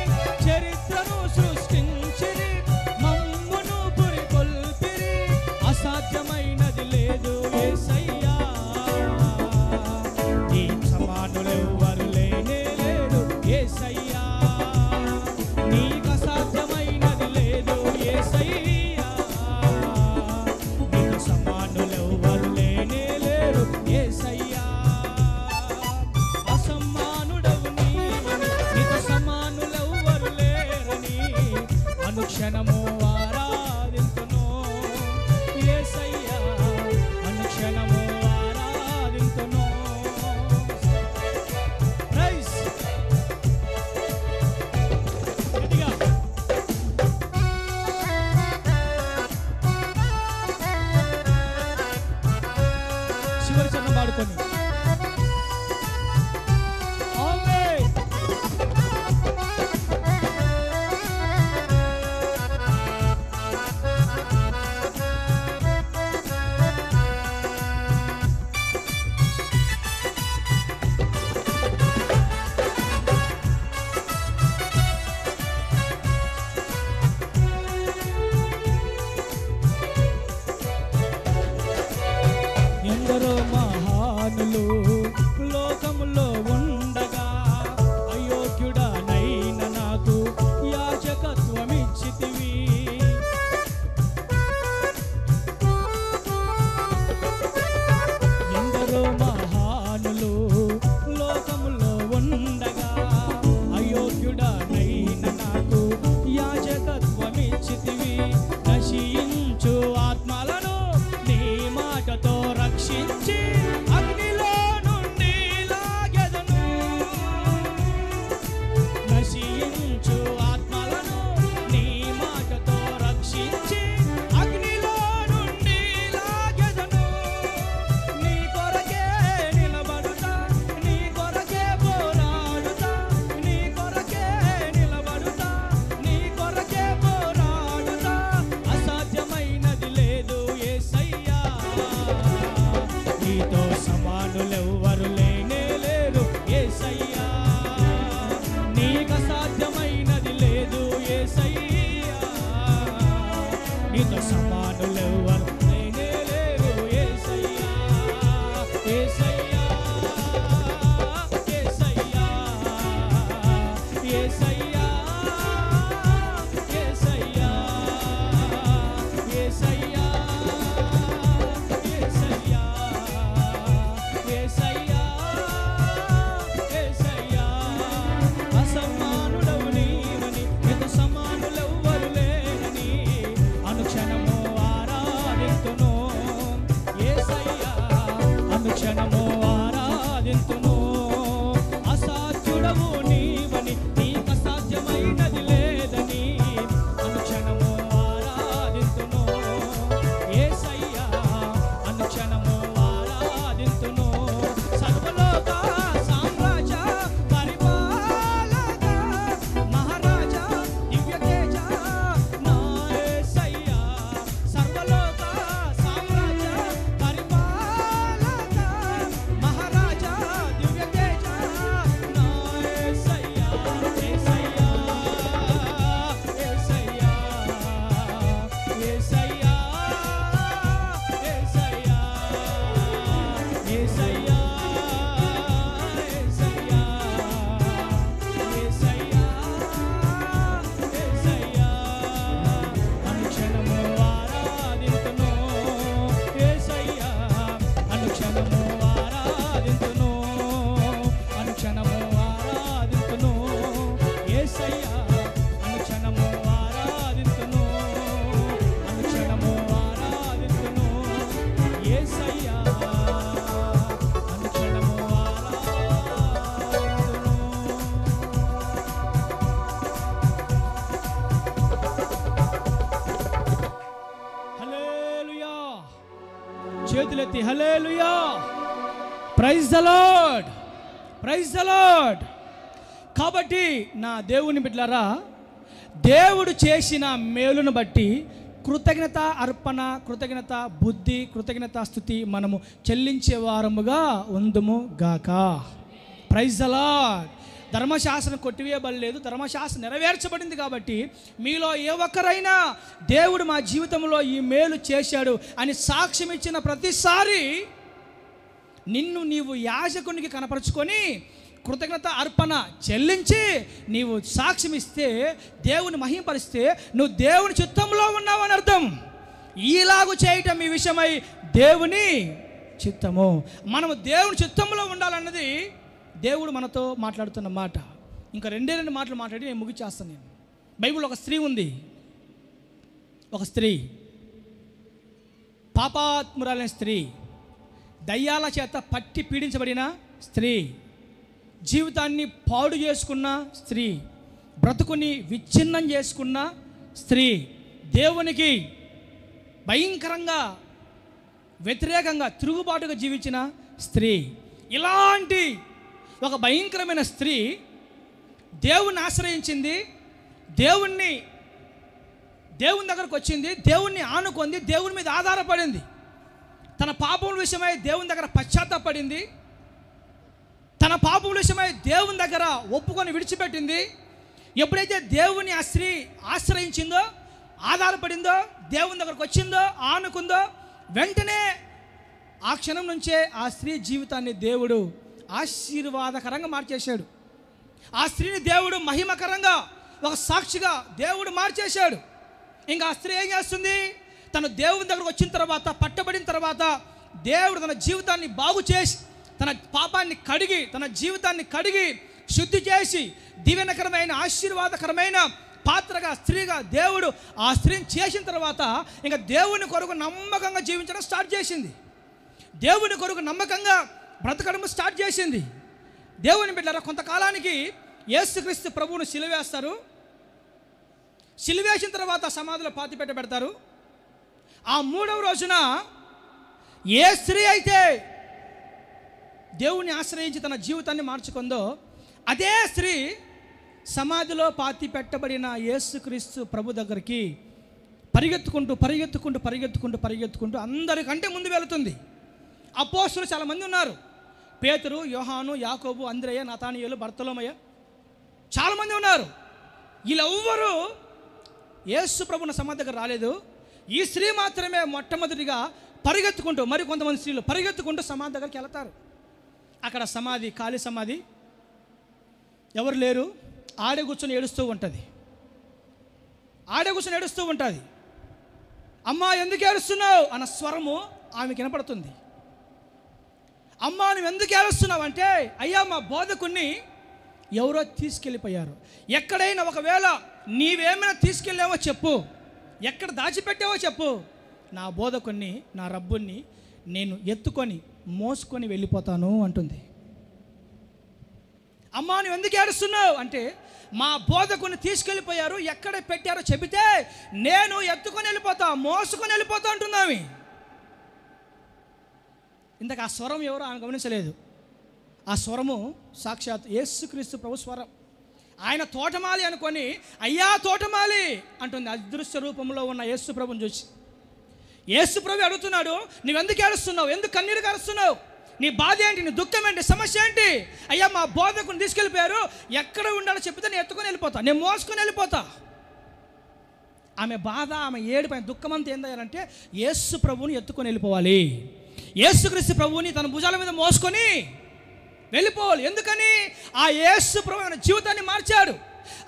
చరిత్రను సృష్టించిరి, మమ్మును పురికొల్పిరి. అసాధ్యమైనది లేదు యేసయ్యా, నీ సమానులెవ్వరు లేనే లేరు యేసయ్యా. నీకు అసాధ్యమైనది లేదు యేసయ్యా, నీకు సమానులెవ్వరు లేనే లేరు యేసయ్యా. అసమానుడవు నీవని, నీకు సమానులెవ్వరు లేరని అనుక్షణము ఆరాధింతును యేసయ్యా, అనుక్షణము ఆరాధింతును. ప్రైజ్. గట్టిగా. చివరి చరణం పాడుకొని. ఆమేన్. ఎందరో మహానులు లోకములో ఉండగా అయోగ్యుడనైన నాకు యాగ సమానులెవ్వరు లేనే లేరు యేసయ్యా, నీకు అసాధ్యమైనది లేదు యేసయ్యా, నీతో సమానులెవ్వరు లేనే లేరు యేసయ్యా, యేసయ్యా, యేసయ్యా, యేసయ్యా, యేసయ్యా, యేసయ్యా, యేసయ్యా, యేసయ్యా, యేసయ్యా, అసమానుడవు నీవని, నీకు సమానులెవ్వరు లేరని అనుక్షణము ఆరాధింతును యేసయ్యా, అనుక్షణము ఆరాధింతును. అసాధ్యుడవు నీవని, నీకు అసాధ్యమైనది లేదని అనుక్షణము ఆరాధింతును యేసయ్యా, అనుక్షణము ఆరాధింతును. సర్వలోక సామ్రాజ్య పరిపాలక మహారాజా దివ్యతేజ నా యేసయ్యా, సర్వలోక సామ్రాజ్య పరిపాలక మహారాజా దివ్యతేజ నా యేసయ్యా, యేసయ్యా, యేసయ్యా, యేసయ్యా, యేసయ్యా, యేసయ్యా, యేసయ్యా, యేసయ్యా, యేసయ్యా, అనుక్షణము ఆరాధింతును యేసయ్యా, అనుక్షణము ఆరాధింతును, అనుక్షణము ఆరాధింతును యేసయ్యా, అనుక్షణము ఆరాధింతును, అనుక్షణము ఆరాధింతును యేసయ్యా, అనుక్షణము ఆరాధింతును. హల్లెలూయా, చేతులెత్తి హల్లెలూయా, praise the lord, praise the lord. కాబట్టి నా దేవుని బిడ్డలారా, దేవుడు చేసిన మేలును బట్టి కృతజ్ఞత అర్పణ, కృతజ్ఞత బుద్ధి, కృతజ్ఞత స్తుతి మనము చెల్లించే వారముగా ఉందుము గాక. Praise the lord. ధర్మశాస్త్రం కొట్టివేయబడలేదు, ధర్మశాస్త్రం నెరవేర్చబడింది. కాబట్టి మీలో ఏ ఒక్కరైనా దేవుడు మా జీవితంలో ఈ మేలు చేశాడు అని సాక్ష్యం ఇచ్చిన ప్రతిసారి నిన్ను నీవు యాజకునికి కనపరుచుకొని కృతజ్ఞత అర్పణ చెల్లించి నీవు సాక్ష్యం ఇస్తే, దేవుని మహింపరిస్తే నువ్వు దేవుని చిత్తంలో ఉన్నావు అని అర్థం. ఈలాగు చేయటం ఈ విషయమై దేవుని చిత్తము. మనము దేవుని చిత్తంలో ఉండాలన్నది దేవుడు మనతో మాట్లాడుతున్న మాట. ఇంకా రెండు మాటలు మాట్లాడి నేను ముగిచేస్తాను. నేను బైబిల్లో ఒక స్త్రీ ఉంది, ఒక స్త్రీ, పాపాత్మురాలైన స్త్రీ, దయ్యాల చేత పట్టి పీడించబడిన స్త్రీ, జీవితాన్ని పాడు చేసుకున్న స్త్రీ, బ్రతుకుని విచ్ఛిన్నం చేసుకున్న స్త్రీ, దేవునికి భయంకరంగా వ్యతిరేకంగా తిరుగుబాటుగా జీవించిన స్త్రీ. ఇలాంటి ఒక భయంకరమైన స్త్రీ దేవుణ్ణి ఆశ్రయించింది, దేవుని దగ్గరకు వచ్చింది, దేవుణ్ణి ఆనుకుంది, దేవుని మీద ఆధారపడింది, తన పాపముల విషయమై దేవుని దగ్గర పశ్చాత్తాపడింది, తన పాపముల విషయమై దేవుని దగ్గర ఒప్పుకొని విడిచిపెట్టింది. ఎప్పుడైతే దేవుని ఆ స్త్రీ ఆశ్రయించిందో, ఆధారపడిందో, దేవుని దగ్గరకు వచ్చిందో, ఆనుకుందో, వెంటనే ఆ క్షణం నుంచే ఆ స్త్రీ జీవితాన్ని దేవుడు ఆశీర్వాదకరంగా మార్చేశాడు. ఆ స్త్రీని దేవుడు మహిమకరంగా ఒక సాక్షిగా దేవుడు మార్చేశాడు. ఇంకా ఆ స్త్రీ ఏం చేస్తుంది? తను దేవుని దగ్గరకు వచ్చిన తర్వాత, పట్టబడిన తర్వాత దేవుడు తన జీవితాన్ని బాగు చేసి, తన పాపాన్ని కడిగి, తన జీవితాన్ని కడిగి శుద్ధి చేసి దీవెనకరమైన ఆశీర్వాదకరమైన పాత్రగా, స్త్రీగా దేవుడు ఆ స్త్రీని చేసిన తర్వాత ఇంకా దేవుని కొరకు నమ్మకంగా జీవించడం స్టార్ట్ చేసింది. దేవుని కొరకు నమ్మకంగా బ్రతకడం స్టార్ట్ చేసింది. దేవుని బిడ్డలారా, కొంతకాలానికి యేసుక్రీస్తు ప్రభువును సిలువేస్తారు. సిలువేసిన తర్వాత సమాధిలో పాతిపెట్ట పెడతారు. ఆ మూడవ రోజున ఏ స్త్రీ అయితే దేవుని ఆశ్రయించి తన జీవితాన్ని మార్చుకుందో అదే స్త్రీ సమాధిలో పాతి పెట్టబడిన యేసుక్రీస్తు ప్రభు దగ్గరికి పరిగెత్తుకుంటూ పరిగెత్తుకుంటూ పరిగెత్తుకుంటూ పరిగెత్తుకుంటూ అందరికంటే ముందు వెళుతుంది. అపోస్తులు చాలామంది ఉన్నారు. పేతురు, యోహాను, యాకోబు, అంద్రేయ, నతానియేలు, బర్తలోమయ్య, చాలామంది ఉన్నారు. వీళ్ళెవ్వరూ యేసు ప్రభువుని సమాధి దగ్గర రాలేదు. ఈ స్త్రీ మాత్రమే మొట్టమొదటిగా పరిగెత్తుకుంటూ, మరి కొంతమంది స్త్రీలు పరిగెత్తుకుంటూ సమాధి దగ్గరికి వెళ్తారు. అక్కడ సమాధి, ఖాళీ సమాధి, ఎవరు లేరు. ఆడే కూర్చొని ఏడుస్తూ ఉంటుంది. అమ్మా ఎందుకు ఏడుస్తున్నావు అన్న స్వరము ఆమెకి వినపడుతుంది. అమ్మా నువ్వు ఎందుకు ఏడుస్తున్నావు అంటే, అయ్యా మా బోధకుణ్ణి ఎవరో తీసుకెళ్ళిపోయారు. ఎక్కడైనా ఒకవేళ నీవేమైనా తీసుకెళ్ళావో చెప్పు, ఎక్కడ దాచిపెట్టావో చెప్పు, నా బోధకుణ్ణి, నా రబ్బుణ్ణి నేను ఎత్తుకొని మోసుకొని వెళ్ళిపోతాను అంటుంది. అమ్మా నువ్వు ఎందుకు ఏడుస్తున్నావు అంటే, మా బోధకుని తీసుకెళ్ళిపోయారు, ఎక్కడ పెట్టారో చెబితే నేను ఎత్తుకొని వెళ్ళిపోతా, మోసుకొని వెళ్ళిపోతా అంటున్నావి. ఇంతకు ఆ స్వరం ఎవరో ఆమె గమనించలేదు. ఆ స్వరము సాక్షాత్ యేసుక్రీస్తు ప్రభు స్వరం. ఆయన తోటమాలి అనుకొని అయ్యా తోటమాలి అంటుంది. అదృశ్య రూపంలో ఉన్న యేసు ప్రభుని చూసి యేసు ప్రభు అడుగుతున్నాడు, నువ్వెందుకు ఏడుస్తున్నావు, ఎందుకు కన్నీరు కారుస్తున్నావు, నీ బాధ ఏంటి, నీ దుఃఖం ఏంటి, సమస్య ఏంటి? అయ్యా మా బోధకుని తీసుకెళ్ళిపోయారు, ఎక్కడ ఉండాలో చెప్తే నేను ఎత్తుకొని వెళ్ళిపోతా, నేను మోసుకొని వెళ్ళిపోతా. ఆమె బాధ, ఆమె ఏడుపైన దుఃఖం అంతా ఏందంటే యేసు ప్రభువుని ఎత్తుకొని వెళ్ళిపోవాలి, యేసుక్రీస్తు ప్రభువుని తన భుజాల మీద మోసుకొని వెళ్ళిపోవాలి. ఎందుకని? ఆ యేసు ప్రభు ఆమె జీవితాన్ని మార్చాడు.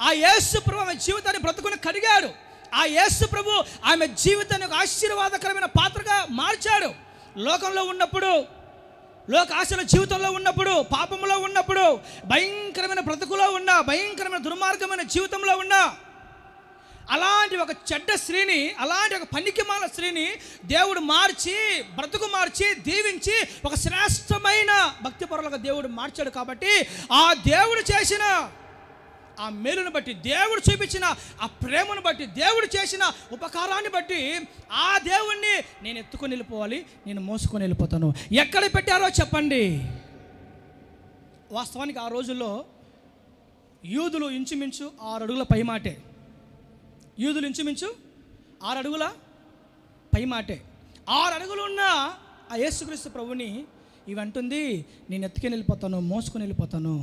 ఆ యేసు ప్రభు ఆమె జీవితాన్ని బ్రతుకుని కడిగాడు. ఆ యేసు ప్రభు ఆమె జీవితాన్ని ఒక ఆశీర్వాదకరమైన పాత్రగా మార్చాడు. లోకంలో ఉన్నప్పుడు, లోక ఆశల జీవితంలో ఉన్నప్పుడు, పాపంలో ఉన్నప్పుడు, భయంకరమైన బ్రతుకులో ఉన్నా, భయంకరమైన దుర్మార్గమైన జీవితంలో ఉన్నా, అలాంటి ఒక చెడ్డ స్త్రీని, అలాంటి ఒక పనికిమాల స్త్రీని దేవుడు మార్చి, బ్రతుకు మార్చి, దీవించి ఒక శ్రేష్టమైన భక్తిపరులుగా దేవుడు మార్చాడు. కాబట్టి ఆ దేవుడు చేసిన ఆ మేలును బట్టి, దేవుడు చూపించిన ఆ ప్రేమను బట్టి, దేవుడు చేసిన ఉపకారాన్ని బట్టి ఆ దేవుణ్ణి నేను ఎత్తుకొని వెళ్ళిపోవాలి, నేను మోసుకొని వెళ్ళిపోతాను. ఎక్కడ పెట్టారో చెప్పండి. వాస్తవానికి ఆ రోజుల్లో యూదులు ఇంచుమించు 6 అడుగుల పైమాటే, యూదులు ఇంచుమించు 6 అడుగుల పైమాటే. 6 అడుగులు ఉన్న ఆ యేసుక్రీస్తు ప్రభుని ఇవంటుంది, నేను ఎత్తుకొని వెళ్ళిపోతాను, మోసుకొని వెళ్ళిపోతాను.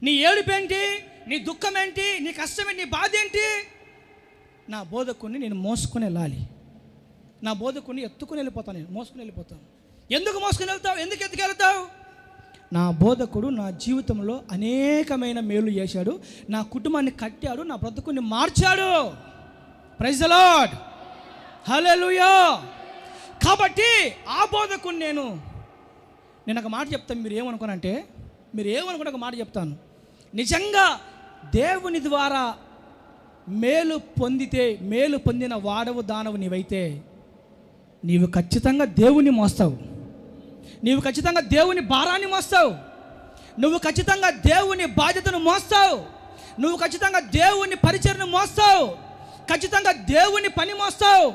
నీ ఏడుపేంటి, నీ దుఃఖం ఏంటి, నీ కష్టం ఏంటి, నీ బాధ ఏంటి? నా బోధకుని నేను మోసుకొని వెళ్ళాలి, నా బోధకుని ఎత్తుకొని వెళ్ళిపోతాను, నేను మోసుకొని వెళ్ళిపోతాను. ఎందుకు మోసుకొని వెళ్తావు, ఎందుకు ఎత్తుకెళ్తావు? నా బోధకుడు నా జీవితంలో అనేకమైన మేలు చేశాడు, నా కుటుంబాన్ని కట్టాడు, నా బ్రతుకుని మార్చాడు. ప్రైజ్ ది లార్డ్, హల్లెలూయా. కాబట్టి ఆ బోధకుని నేను ఒక మాట చెప్తాను. మీరు ఏమనుకోనంటే, మీరు ఏమనుకుంటే ఒక మాట చెప్తాను. నిజంగా దేవుని ద్వారా మేలు పొందిన వాడవు దానవు నీవైతే, నీవు ఖచ్చితంగా దేవుని మోస్తావు, నీవు ఖచ్చితంగా దేవుని భారాన్ని మోస్తావు, నువ్వు ఖచ్చితంగా దేవుని బాధ్యతను మోస్తావు, నువ్వు ఖచ్చితంగా దేవుని పరిచర్ను మోస్తావు, ఖచ్చితంగా దేవుని పని మోస్తావు.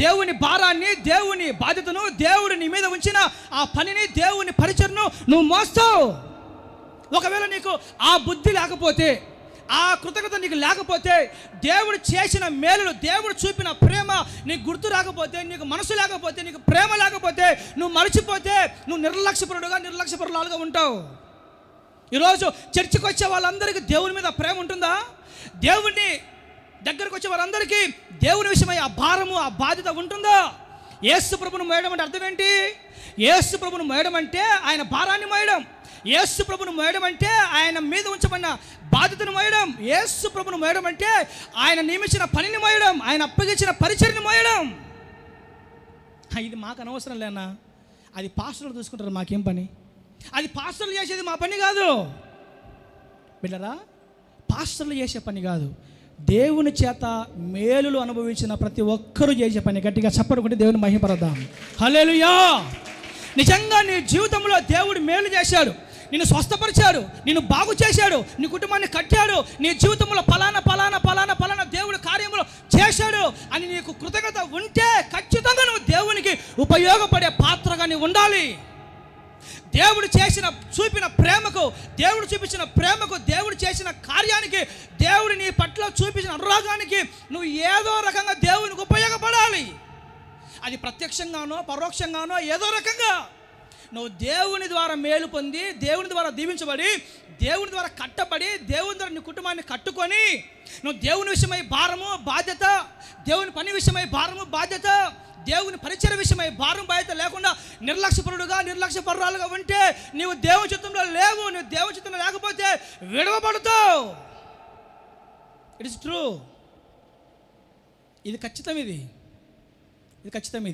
దేవుని భారాన్ని, దేవుని బాధ్యతను, దేవుడు నీ మీద ఉంచిన ఆ పనిని, దేవుని పరిచర్ను నువ్వు మోస్తావు. ఒకవేళ నీకు ఆ బుద్ధి లేకపోతే, ఆ కృతజ్ఞత నీకు లేకపోతే, దేవుడు చేసిన మేలులు, దేవుడు చూపిన ప్రేమ నీకు గుర్తు రాకపోతే, నీకు మనసు లేకపోతే, నీకు ప్రేమ లేకపోతే, నువ్వు మరచిపోతే, నువ్వు నిర్లక్ష్యపరులుగా ఉంటావు. ఈరోజు చర్చికి వచ్చే వాళ్ళందరికీ దేవుని మీద ప్రేమ ఉంటుందా? దేవుని దగ్గరకు వచ్చే వారందరికీ దేవుని విషయమై ఆ భారము, ఆ బాధ్యత ఉంటుందా? యేసు ప్రభువును మోయడం అంటే అర్థం ఏంటి? యేసు ప్రభువును మోయడం అంటే ఆయన భారాన్ని మోయడం, యేసు ప్రభువును మోయడం అంటే ఆయన మీద ఉంచబడిన బాధ్యతను మోయడం, యేసు ప్రభువును మోయడం అంటే ఆయన నియమించిన పనిని మోయడం, ఆయన అప్పగించిన పరిచర్ని మోయడం. ఇది మాకు అనవసరం లేనా, అది పాస్టర్లు చూసుకుంటారు, మాకేం పని? అది పాస్టర్లు చేసేది మా పని కాదు బిడ్డరా, పాస్టర్లు చేసే పని కాదు. దేవుని చేత మేలులు అనుభవించిన ప్రతి ఒక్కరూ చేసే పని. గట్టిగా చప్పడుకుంటే దేవుని మహిమపరదాం. హల్లెలూయా. నిజంగా నీ జీవితంలో దేవుడు మేలు చేశాడు, నిన్ను స్వస్థపరిచాడు, నిన్ను బాగు చేశాడు, నీ కుటుంబాన్ని కట్టాడు, నీ జీవితంలో ఫలానా దేవుడు కార్యములు చేశాడు అని నీకు కృతజ్ఞత ఉంటే ఖచ్చితంగా నువ్వు దేవునికి ఉపయోగపడే పాత్రగా నువ్వు ఉండాలి. దేవుడు చూపిన ప్రేమకు, దేవుడు చూపించిన ప్రేమకు, దేవుడు చేసిన కార్యానికి, దేవుడు నీ పట్ల చూపించిన అనురాగానికి నువ్వు ఏదో రకంగా దేవునికి ఉపయోగపడాలి. అది ప్రత్యక్షంగానో పరోక్షంగానో ఏదో రకంగా నువ్వు దేవుని ద్వారా మేలు పొంది, దేవుని ద్వారా దీవించబడి, దేవుని ద్వారా కట్టబడి, దేవుని ద్వారా నీ కుటుంబాన్ని కట్టుకొని, నువ్వు దేవుని విషయమై భారము బాధ్యత, దేవుని పని విషయమై భారము బాధ్యత, దేవుని పరిచయ విషయమై భారం బాధ్యత లేకుండా నిర్లక్ష్యపరురాలుగా ఉంటే నీవు దేవుని చిత్తంలో లేవు. నువ్వు దేవుని చిత్తంలో లేకపోతే విడవబడతావు. It is true. ఇది ఖచ్చితం. ఇది ఖచ్చితం.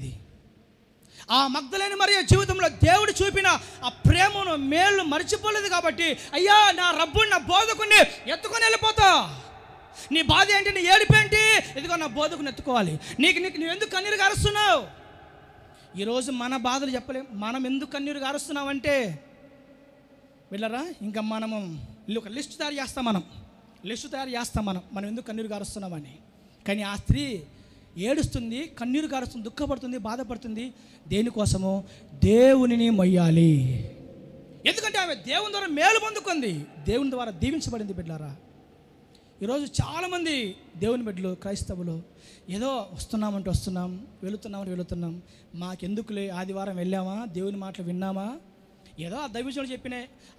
ఆ మగ్దలేని మరియ జీవితంలో దేవుడు చూపిన ఆ ప్రేమను, మేలు మర్చిపోలేదు కాబట్టి, అయ్యా నా రబ్బుని, నా బోధకుని ఎత్తుకొని వెళ్ళిపోతా. నీ బాధ ఏంటి, నీ ఏడుపు ఏంటి, ఇదిగో నా బోధకుని ఎత్తుకోవాలి. నువ్వు ఎందుకు కన్నీరు గారుస్తున్నావు? ఈరోజు మన బాధలు చెప్పలేం. మనం ఎందుకు కన్నీరు గారుస్తున్నామంటే వెళ్ళరా, ఇంకా మనము ఒక లిస్ట్ తయారు చేస్తాం. మనం ఎందుకు కన్నీరు గారుస్తున్నామని. కానీ ఆ స్త్రీ ఏడుస్తుంది, కన్నీరు గారుస్తుంది, దుఃఖపడుతుంది, బాధపడుతుంది. దేనికోసమో? దేవునిని మొయ్యాలి. ఎందుకంటే ఆమె దేవుని ద్వారా మేలు పొందుకుంది, దేవుని ద్వారా దీవించబడింది. బిడ్డలారా, ఈరోజు చాలామంది దేవుని బిడ్డలు, క్రైస్తవులు ఏదో వస్తున్నాం, వెళుతున్నాం, మాకెందుకులే, ఆదివారం వెళ్ళామా, దేవుని మాటలు విన్నామా, ఏదో ఆ దైవజనుడు చెప్పిన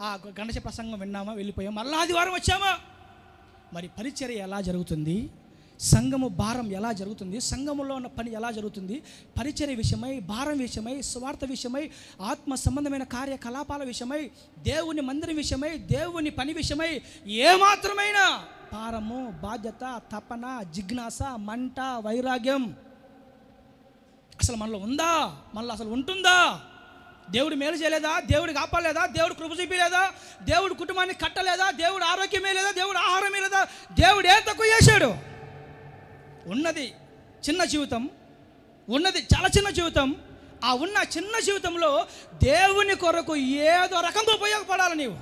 ఆ గణేశ ప్రసంగం విన్నామా, వెళ్ళిపోయాం, మళ్ళీ ఆదివారం వచ్చామా. మరి పరిచర్య ఎలా జరుగుతుంది? సంఘము భారం ఎలా జరుగుతుంది? సంఘములో ఉన్న పని ఎలా జరుగుతుంది? పరిచర్య విషయమై, భారం విషయమై, స్వార్థ విషయమై, ఆత్మ సంబంధమైన కార్యకలాపాల విషయమై, దేవుని మందిరం విషయమై, దేవుని పని విషయమై ఏమాత్రమైన భారము, బాధ్యత, తపన, జిజ్ఞాస, మంట, వైరాగ్యం అసలు మనలో ఉందా? మనలో అసలు ఉంటుందా? దేవుడు మేలు చేయలేదా? దేవుడికి ఆపలేదా? దేవుడు కృప చూపలేదా? దేవుడు కుటుంబాన్ని కట్టలేదా? దేవుడు ఆరోగ్యమే లేదా? దేవుడు ఆహారమే లేదా? దేవుడు ఏం తక్కువ చేశాడు? ఉన్నది చిన్న జీవితం, ఉన్నది చాలా చిన్న జీవితం. ఆ ఉన్న చిన్న జీవితంలో దేవుని కొరకు ఏదో రకంగా ఉపయోగపడాలి. నీవు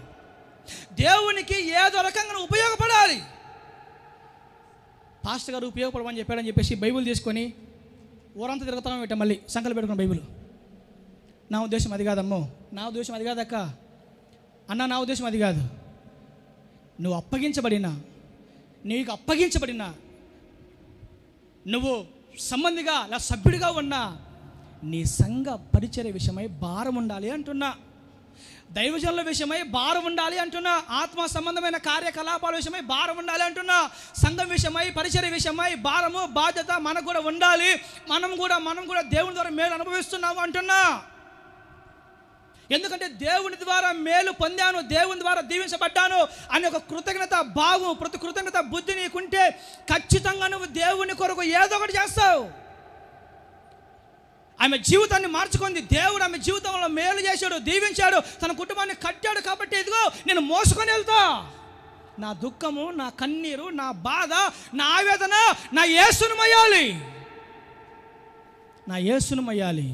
దేవునికి ఏదో రకంగా ఉపయోగపడాలి. పాస్టర్ గారు ఉపయోగపడమని చెప్పాడని చెప్పేసి బైబిల్ తీసుకొని ఊరంతా తిరుగుతామని పెట్టాం. మళ్ళీ సంకలు పెట్టుకున్న బైబిల్. నా ఉద్దేశం అది కాదమ్మో, నా ఉద్దేశం అది కాదక్క అన్న, నా ఉద్దేశం అది కాదు. నువ్వు అప్పగించబడిన నువ్వు సంబంధిగా లేదా సభ్యుడిగా ఉన్న నీ సంఘ పరిచర్య విషయమై భారం ఉండాలి అంటున్నా. దైవజనుల విషయమై భారం ఉండాలి అంటున్నా. ఆత్మ సంబంధమైన కార్యకలాపాల విషయమై భారం ఉండాలి అంటున్నా. సంఘం విషయమై, పరిచర్య విషయమై భారము, బాధ్యత మనకు కూడా ఉండాలి. మనం కూడా దేవుని ద్వారా మేలు అనుభవిస్తున్నాము అంటున్నా. ఎందుకంటే దేవుని ద్వారా మేలు పొందాను, దేవుని ద్వారా దీవించబడ్డాను అనే ఒక కృతజ్ఞత భావం, కృతజ్ఞత బుద్ధి నీకుంటే ఖచ్చితంగా నువ్వు దేవుని కొరకు ఏదో ఒకటి చేస్తావు. ఆమె జీవితాన్ని మార్చుకుంది. దేవుడు ఆమె జీవితంలో మేలు చేశాడు, దీవించాడు, తన కుటుంబాన్ని కట్టాడు. కాబట్టి ఇదిగో నేను మోసుకొని వెళ్తా. నా దుఃఖము, నా కన్నీరు, నా బాధ, నా ఆవేదన నా యేసును మొయ్యాలి.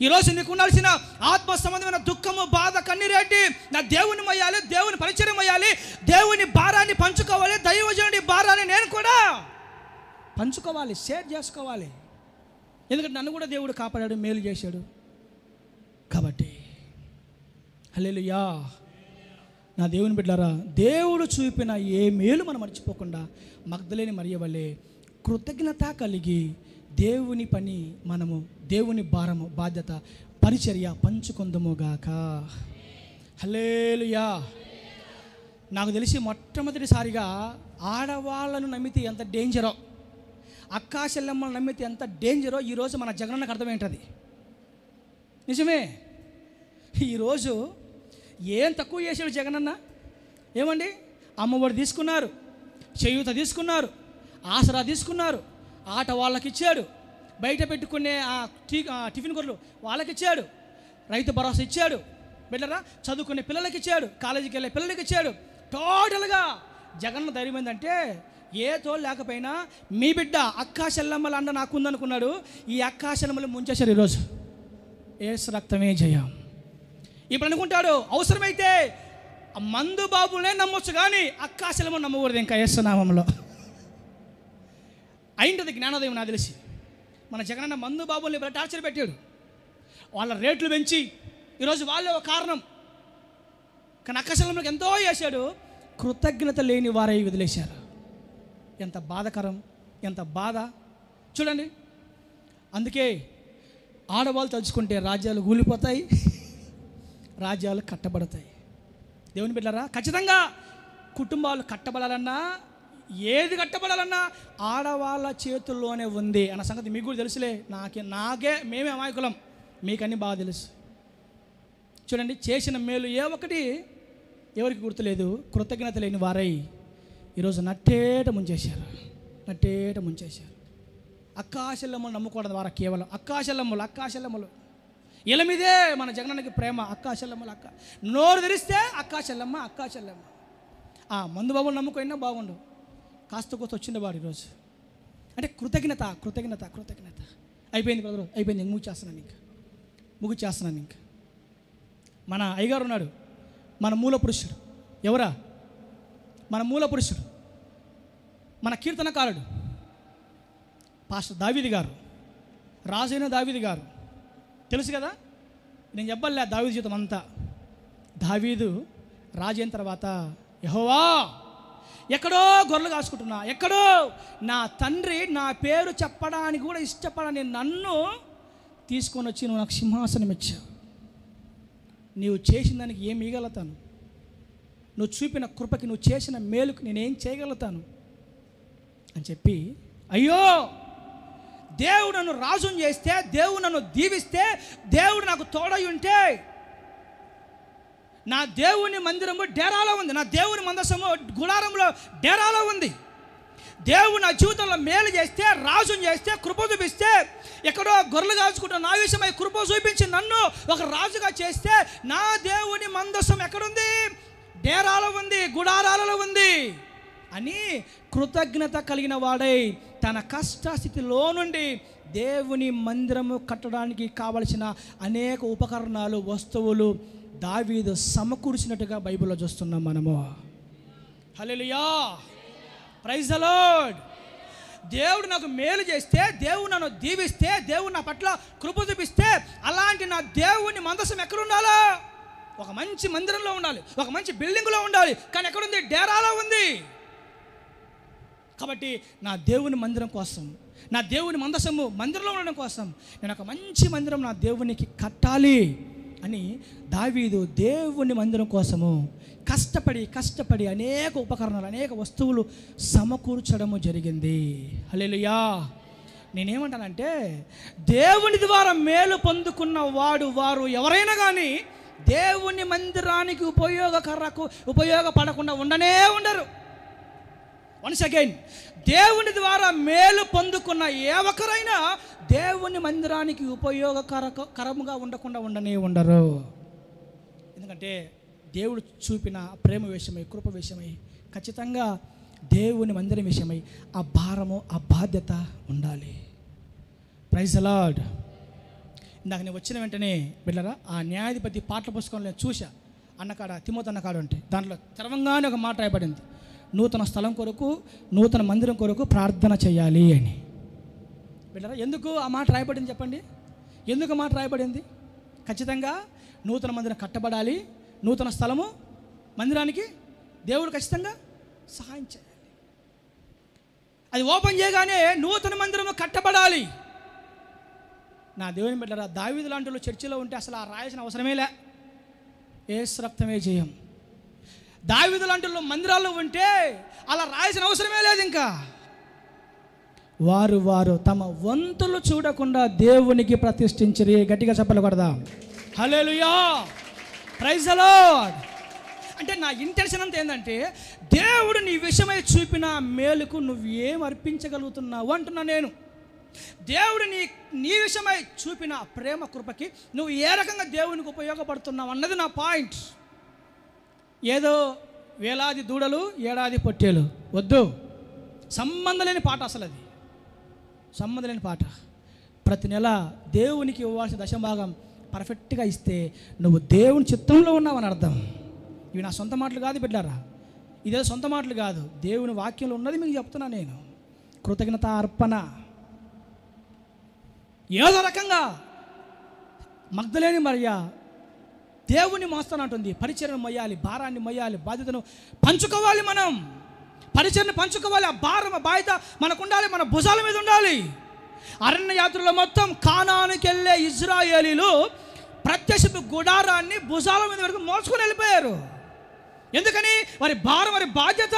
ఈరోజు నీకు ఉండాల్సిన ఆత్మ సంబంధమైన దుఃఖము, బాధ, కన్నీరేంటి? నా దేవుని మొయ్యాలి, దేవుని పరిచయం మొయ్యాలి, దేవుని భారాన్ని పంచుకోవాలి, దైవజనుడి భారాన్ని నేను కూడా పంచుకోవాలి, షేర్ చేసుకోవాలి. ఎందుకంటే నన్ను కూడా దేవుడు కాపాడాడు, మేలు చేశాడు. కాబట్టి హల్లెలూయా. నా దేవుని బిడ్డలారా, దేవుడు చూపిన ఏ మేలు మనం మర్చిపోకుండా మగ్దలేని మరియ వలె కృతజ్ఞత కలిగి దేవుని పని, మనము దేవుని భారము, బాధ్యత, పరిచర్య పంచుకుందుముగాక. హల్లెలూయా. నాకు తెలిసి మొట్టమొదటిసారిగా ఆడవాళ్ళను నమ్మితే ఎంత డేంజరో, అక్కా చెల్లెమ్మను నమ్మితే ఎంత డేంజరో ఈరోజు మన జగనన్నకు అర్థమేంటది. నిజమే. ఈరోజు ఏం తక్కువ చేశాడు జగనన్న? ఏమండి, అమ్మఒడి తీసుకున్నారు, చేయూత తీసుకున్నారు, ఆసరా తీసుకున్నారు, ఆట వాళ్ళకి ఇచ్చాడు, బయట పెట్టుకునే టిఫిన్ కొర్లు వాళ్ళకి ఇచ్చాడు, రైతు భరోసా ఇచ్చాడు, బిడ్డరా చదువుకునే పిల్లలకి ఇచ్చాడు, కాలేజీకి వెళ్ళే పిల్లలకి ఇచ్చాడు. టోటల్గా జగన్ ధైర్యం ఏంటంటే ఏ తోడు లేకపోయినా మీ బిడ్డ అక్కా చెల్లమ్మల అండ నాకుందనుకున్నాడు. ఈ అక్కా చెల్లమ్మలు ముంచేశారు. ఈరోజు యేసు రక్తమే జయం. ఇప్పుడు అనుకుంటాడు అవసరమైతే మందు బాబునే నమ్మొచ్చు కానీ అక్కా చెల్లెమ్మను నమ్మకూడదు ఇంకా యేసు నామంలో. అయింటది జ్ఞానోదయం. నాకు తెలిసి మన జగనన్న మందు బాబుల్ని ఇప్పుడు టార్చర్ పెట్టాడు, వాళ్ళ రేట్లు పెంచి ఈరోజు వాళ్ళే ఒక కారణం. కానీ అక్కా చెల్లెమ్మలకు ఎంతో చేశాడు, కృతజ్ఞత లేని వారై వదిలేశారు. ఎంత బాధకరం, ఎంత బాధ చూడండి. అందుకే ఆడవాళ్ళు తలుచుకుంటే రాజ్యాలు కూలిపోతాయి, రాజ్యాలు కట్టబడతాయి. దేవుని బిడ్డలారా, ఖచ్చితంగా కుటుంబాలు కట్టబడాలన్నా, ఏది కట్టబడాలన్నా ఆడవాళ్ళ చేతుల్లోనే ఉంది అన్న సంగతి మీకు కూడా తెలుసులే. నాకే మేమే అమాయకులం, మీకన్నీ బాగా తెలుసు. చూడండి, చేసిన మేలు ఏ ఒకటి ఎవరికి గుర్తులేదు. కృతజ్ఞత లేని వారై ఈరోజు నట్టేట ముంచేశారు. అక్కాశల్లమ్మలు నమ్ముకోవడం ద్వారా కేవలం అక్కాశల్లమ్మలు ఇలా మీదే మన జగనన్నకి ప్రేమ. అక్కాశల్లమ్మలు నోరు తెరిస్తే అక్కాశల్లమ్మ. మందు బాబులు నమ్ముకున్నా బాగుండు, కాస్త కోస్త వచ్చిండే వాడు ఈరోజు. అంటే కృతజ్ఞత. అయిపోయింది బ్రదరు, అయిపోయింది. ముగ్గు చేస్తున్నాను ఇంకా. మన అయ్యగారు ఉన్నాడు, మన మూల పురుషుడు. ఎవరా? మన మూల పురుషుడు, మన కీర్తనకారుడు పాస్టర్ దావీదు గారు, రాజైన దావీదు గారు. తెలుసు కదా, నేను చెప్పలే దావీదు జీవితం అంతా. దావీదు రాజైన తర్వాత, యెహోవా ఎక్కడో గొర్రెలు కాసుకుంటున్నా, ఎక్కడో నా తండ్రి నా పేరు చెప్పడానికి కూడా ఇష్టపడని నన్ను తీసుకొని వచ్చి నువ్వు నాకు సింహాసనం ఇచ్చావు. నీవు చేసిన దానికి ఏం ఇవ్వగలుగుతాను? నువ్వు చూపిన కృపకి, నువ్వు చేసిన మేలుకు నేనేం చేయగలుగుతాను అని చెప్పి, అయ్యో దేవుడు నన్ను రాజుని చేస్తే, దేవుడు నన్ను దీవిస్తే, దేవుడు నాకు తోడై ఉంటే, నా దేవుని మందిరము డేరాలో ఉంది, నా దేవుని మందసము గుడారంలో డేరాలో ఉంది. దేవుడు నా జీవితంలో మేలు చేస్తే, రాజుని చేస్తే, కృప చూపిస్తే, ఎక్కడో గొర్రెలు కాచుకుంటూ నా విషయమై కృప చూపించి నన్ను ఒక రాజుగా చేస్తే, నా దేవుని మందసం ఎక్కడుంది? డేరాలో ఉంది, గుడారాలలో ఉంది అని కృతజ్ఞత కలిగిన వాడై తన కష్టస్థితిలో నుండి దేవుని మందిరము కట్టడానికి కావలసిన అనేక ఉపకరణాలు, వస్తువులు దావీదు సమకూర్చినట్టుగా బైబిల్లో చూస్తున్నాం మనము. హల్లెలూయా, ప్రైజ్ ద లార్డ్. దేవుడు నాకు మేలు చేస్తే, దేవుడు నన్ను దీవిస్తే, దేవుడు నా పట్ల కృప చూపిస్తే, అలాంటి నా దేవుని మందసం ఎక్కడ ఉండాలో? ఒక మంచి మందిరంలో ఉండాలి, ఒక మంచి బిల్డింగ్లో ఉండాలి. కానీ ఎక్కడుంది? డేరాలో ఉంది. కాబట్టి నా దేవుని మందిరం కోసం, నా దేవుని మందసము మందిరంలో ఉండడం కోసం నేను ఒక మంచి మందిరం నా దేవునికి కట్టాలి అని దావీదు దేవుని మందిరం కోసము కష్టపడి అనేక ఉపకరణాలు, అనేక వస్తువులు సమకూర్చడము జరిగింది. హల్లెలూయా. నేనేమంటానంటే, దేవుని ద్వారా మేలు పొందుకున్న వారు ఎవరైనా కానీ దేవుని మందిరానికి ఉపయోగపడకుండా ఉండరు. వన్స్ అగైన్, దేవుని ద్వారా మేలు పొందుకున్న ఏ ఒక్కరైనా దేవుని మందిరానికి ఉపయోగకరంగా ఉండకుండా ఉండరు. ఎందుకంటే దేవుడు చూపిన ప్రేమ విషయమై, కృప విషయమై, ఖచ్చితంగా దేవుని మందిరం విషయమై ఆ భారము, ఆ బాధ్యత ఉండాలి. Praise the lord. ఇందాక నేను వచ్చిన వెంటనే బిడ్డరా, ఆ న్యాయాధిపతి పాటల పుస్తకంలో నేను చూసా, అన్నకాడ తిమోతి అన్నకాడ ఉంటే దాంట్లో తెరవంగానే ఒక మాట రాయబడింది, నూతన స్థలం కొరకు, నూతన మందిరం కొరకు ప్రార్థన చేయాలి అని. బిడ్డరా, ఎందుకు ఆ మాట రాయబడింది చెప్పండి? ఎందుకు ఆ మాట రాయబడింది? ఖచ్చితంగా నూతన మందిరం కట్టబడాలి, నూతన స్థలము మందిరానికి దేవుడు ఖచ్చితంగా సహాయం చేయాలి. అది ఓపెన్ చేయగానే నూతన మందిరము కట్టబడాలి. నా దేవుని బిడ్డరా, దావీదు లాంటి వాళ్ళు చర్చిలో ఉంటే అసలు ఆ రాయాల్సిన అవసరమే లే, యేసు రక్తమే జయం. దావీదు లాంటి వాళ్ళు మందిరాల్లో ఉంటే అలా రాయాల్సిన అవసరమే లేదు. ఇంకా వారు తమ వంతులు చూడకుండా దేవునికి ప్రతిష్ఠించరి. గట్టిగా చెప్పలు కొడదాం. హల్లెలూయా, ప్రైజ్ ద లార్డ్. అంటే నా ఇంటెన్షన్ అంతా ఏంటంటే, దేవుడు నీ విషయమై చూపిన మేలుకు నువ్వు ఏం అర్పించగలుగుతున్నావు అంటున్నా నేను. దేవుడు నీ విషయమై చూపిన ప్రేమ కృపకి నువ్వు ఏ రకంగా దేవునికి ఉపయోగపడుతున్నావు అన్నది నా పాయింట్. ఏదో వేలాది దూడలు, ఏడాది పొట్టేలు వద్దు, సంబంధం లేని పాట. అసలు అది సంబంధం లేని పాట. ప్రతి నెల దేవునికి ఇవ్వాల్సిన దశభాగం పర్ఫెక్ట్గా ఇస్తే నువ్వు దేవుని చిత్తంలో ఉన్నావని అర్థం. ఇవి నా సొంత మాటలు కాదు బిడ్డారా, ఇదే సొంత మాటలు కాదు, దేవుని వాక్యంలో ఉన్నది మీకు చెప్తున్నా నేను. కృతజ్ఞత అర్పణ. ఏదో రకంగా మగ్దలేని మరియ దేవుని మోస్తానంటుంది. పరిచర్యను మొయ్యాలి, భారాన్ని మొయ్యాలి, బాధ్యతను పంచుకోవాలి. మనం పరిచర్యను పంచుకోవాలి. ఆ భారం, ఆ బాధ్యత మనకు ఉండాలి, మన భుజాల మీద ఉండాలి. అరణ్య యాత్రలో మొత్తం కానానుకి వెళ్ళే ఇజ్రాయేలీలు ప్రత్యక్షపు గుడారాన్ని భుజాల మీద వరకు మోసుకొని వెళ్ళిపోయారు. ఎందుకని? వారి భారం, వారి బాధ్యత.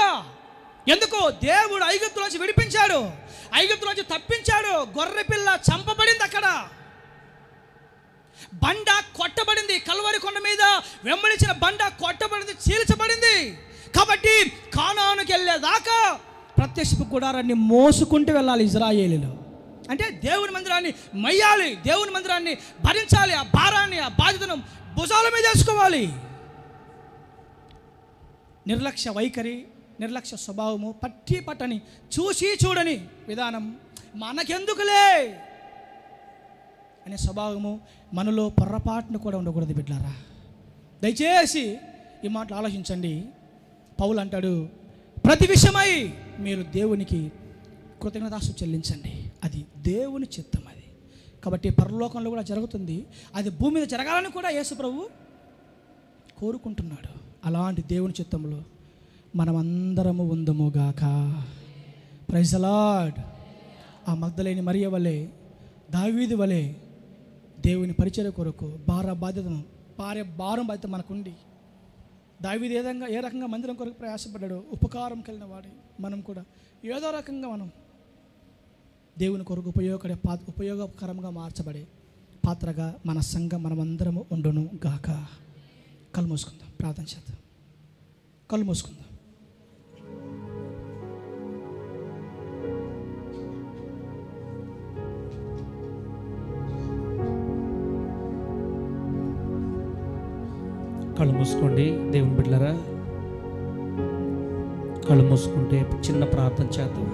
ఎందుకు? దేవుడు ఐగుప్తులోంచి విడిపించాడు, ఐగుప్తులోంచి తప్పించాడు. గొర్రె పిల్ల చంపబడింది, అక్కడ బండ కొట్టబడింది, కల్వరి కొండ మీద వెంబడించిన బండ కొట్టబడింది, చీల్చబడింది. కాబట్టి కానానుకి వెళ్ళేదాకా ప్రత్యక్షపు గుడారాన్ని మోసుకుంటూ వెళ్ళాలి ఇజ్రాయేలీలు. అంటే దేవుని మందిరాన్ని మయ్యాలి, దేవుని మందిరాన్ని భరించాలి, ఆ భారాన్ని, ఆ బాధ్యతను భుజాల మీద వేసుకోవాలి. నిర్లక్ష్య వైఖరి, నిర్లక్ష్య స్వభావము, పట్టి పట్టని, చూసి చూడని విధానం, మనకెందుకులే అనే స్వభావము మనలో పొర్రపాటును కూడా ఉండకూడదు బిడ్డలారా. దయచేసి ఈ మాటలు ఆలోచించండి. పౌలు అంటాడు, ప్రతి విషయమై మీరు దేవునికి కృతజ్ఞతాస్తుతులు చెల్లించండి, అది దేవుని చిత్తం. అది కాబట్టి పరలోకంలో కూడా జరుగుతుంది, అది భూమి మీద జరగాలని కూడా యేసు ప్రభు కోరుకుంటున్నాడు. అలాంటి దేవుని చిత్తంలో మనమందరము ఉందముగాక. Praise the lord. ఆ మగ్దలేని మరియ వలె, దావీదు వలె దేవుని పరిచర్య కొరకు భారం బాధ్యత మనకుండి, దావీదు ఏ రకంగా మందిరం కొరకు ప్రయాసపడ్డాడో, ఉపకారం కలిగిన వాడే మనం కూడా ఏదో రకంగా మనం దేవుని కొరకు ఉపయోగకరంగా మార్చబడే పాత్రగా మన సంఘం మనమందరము ఉండును గాక. కళ్ళు మూసుకుందాం, ప్రార్థన చేద్దాం. కళ్ళు మూసుకుందాం. కళ్ళు మూసుకోండి దేవుని బిడ్డలారా. కళ్ళు మూసుకుంటే చిన్న ప్రార్థన చేద్దాం.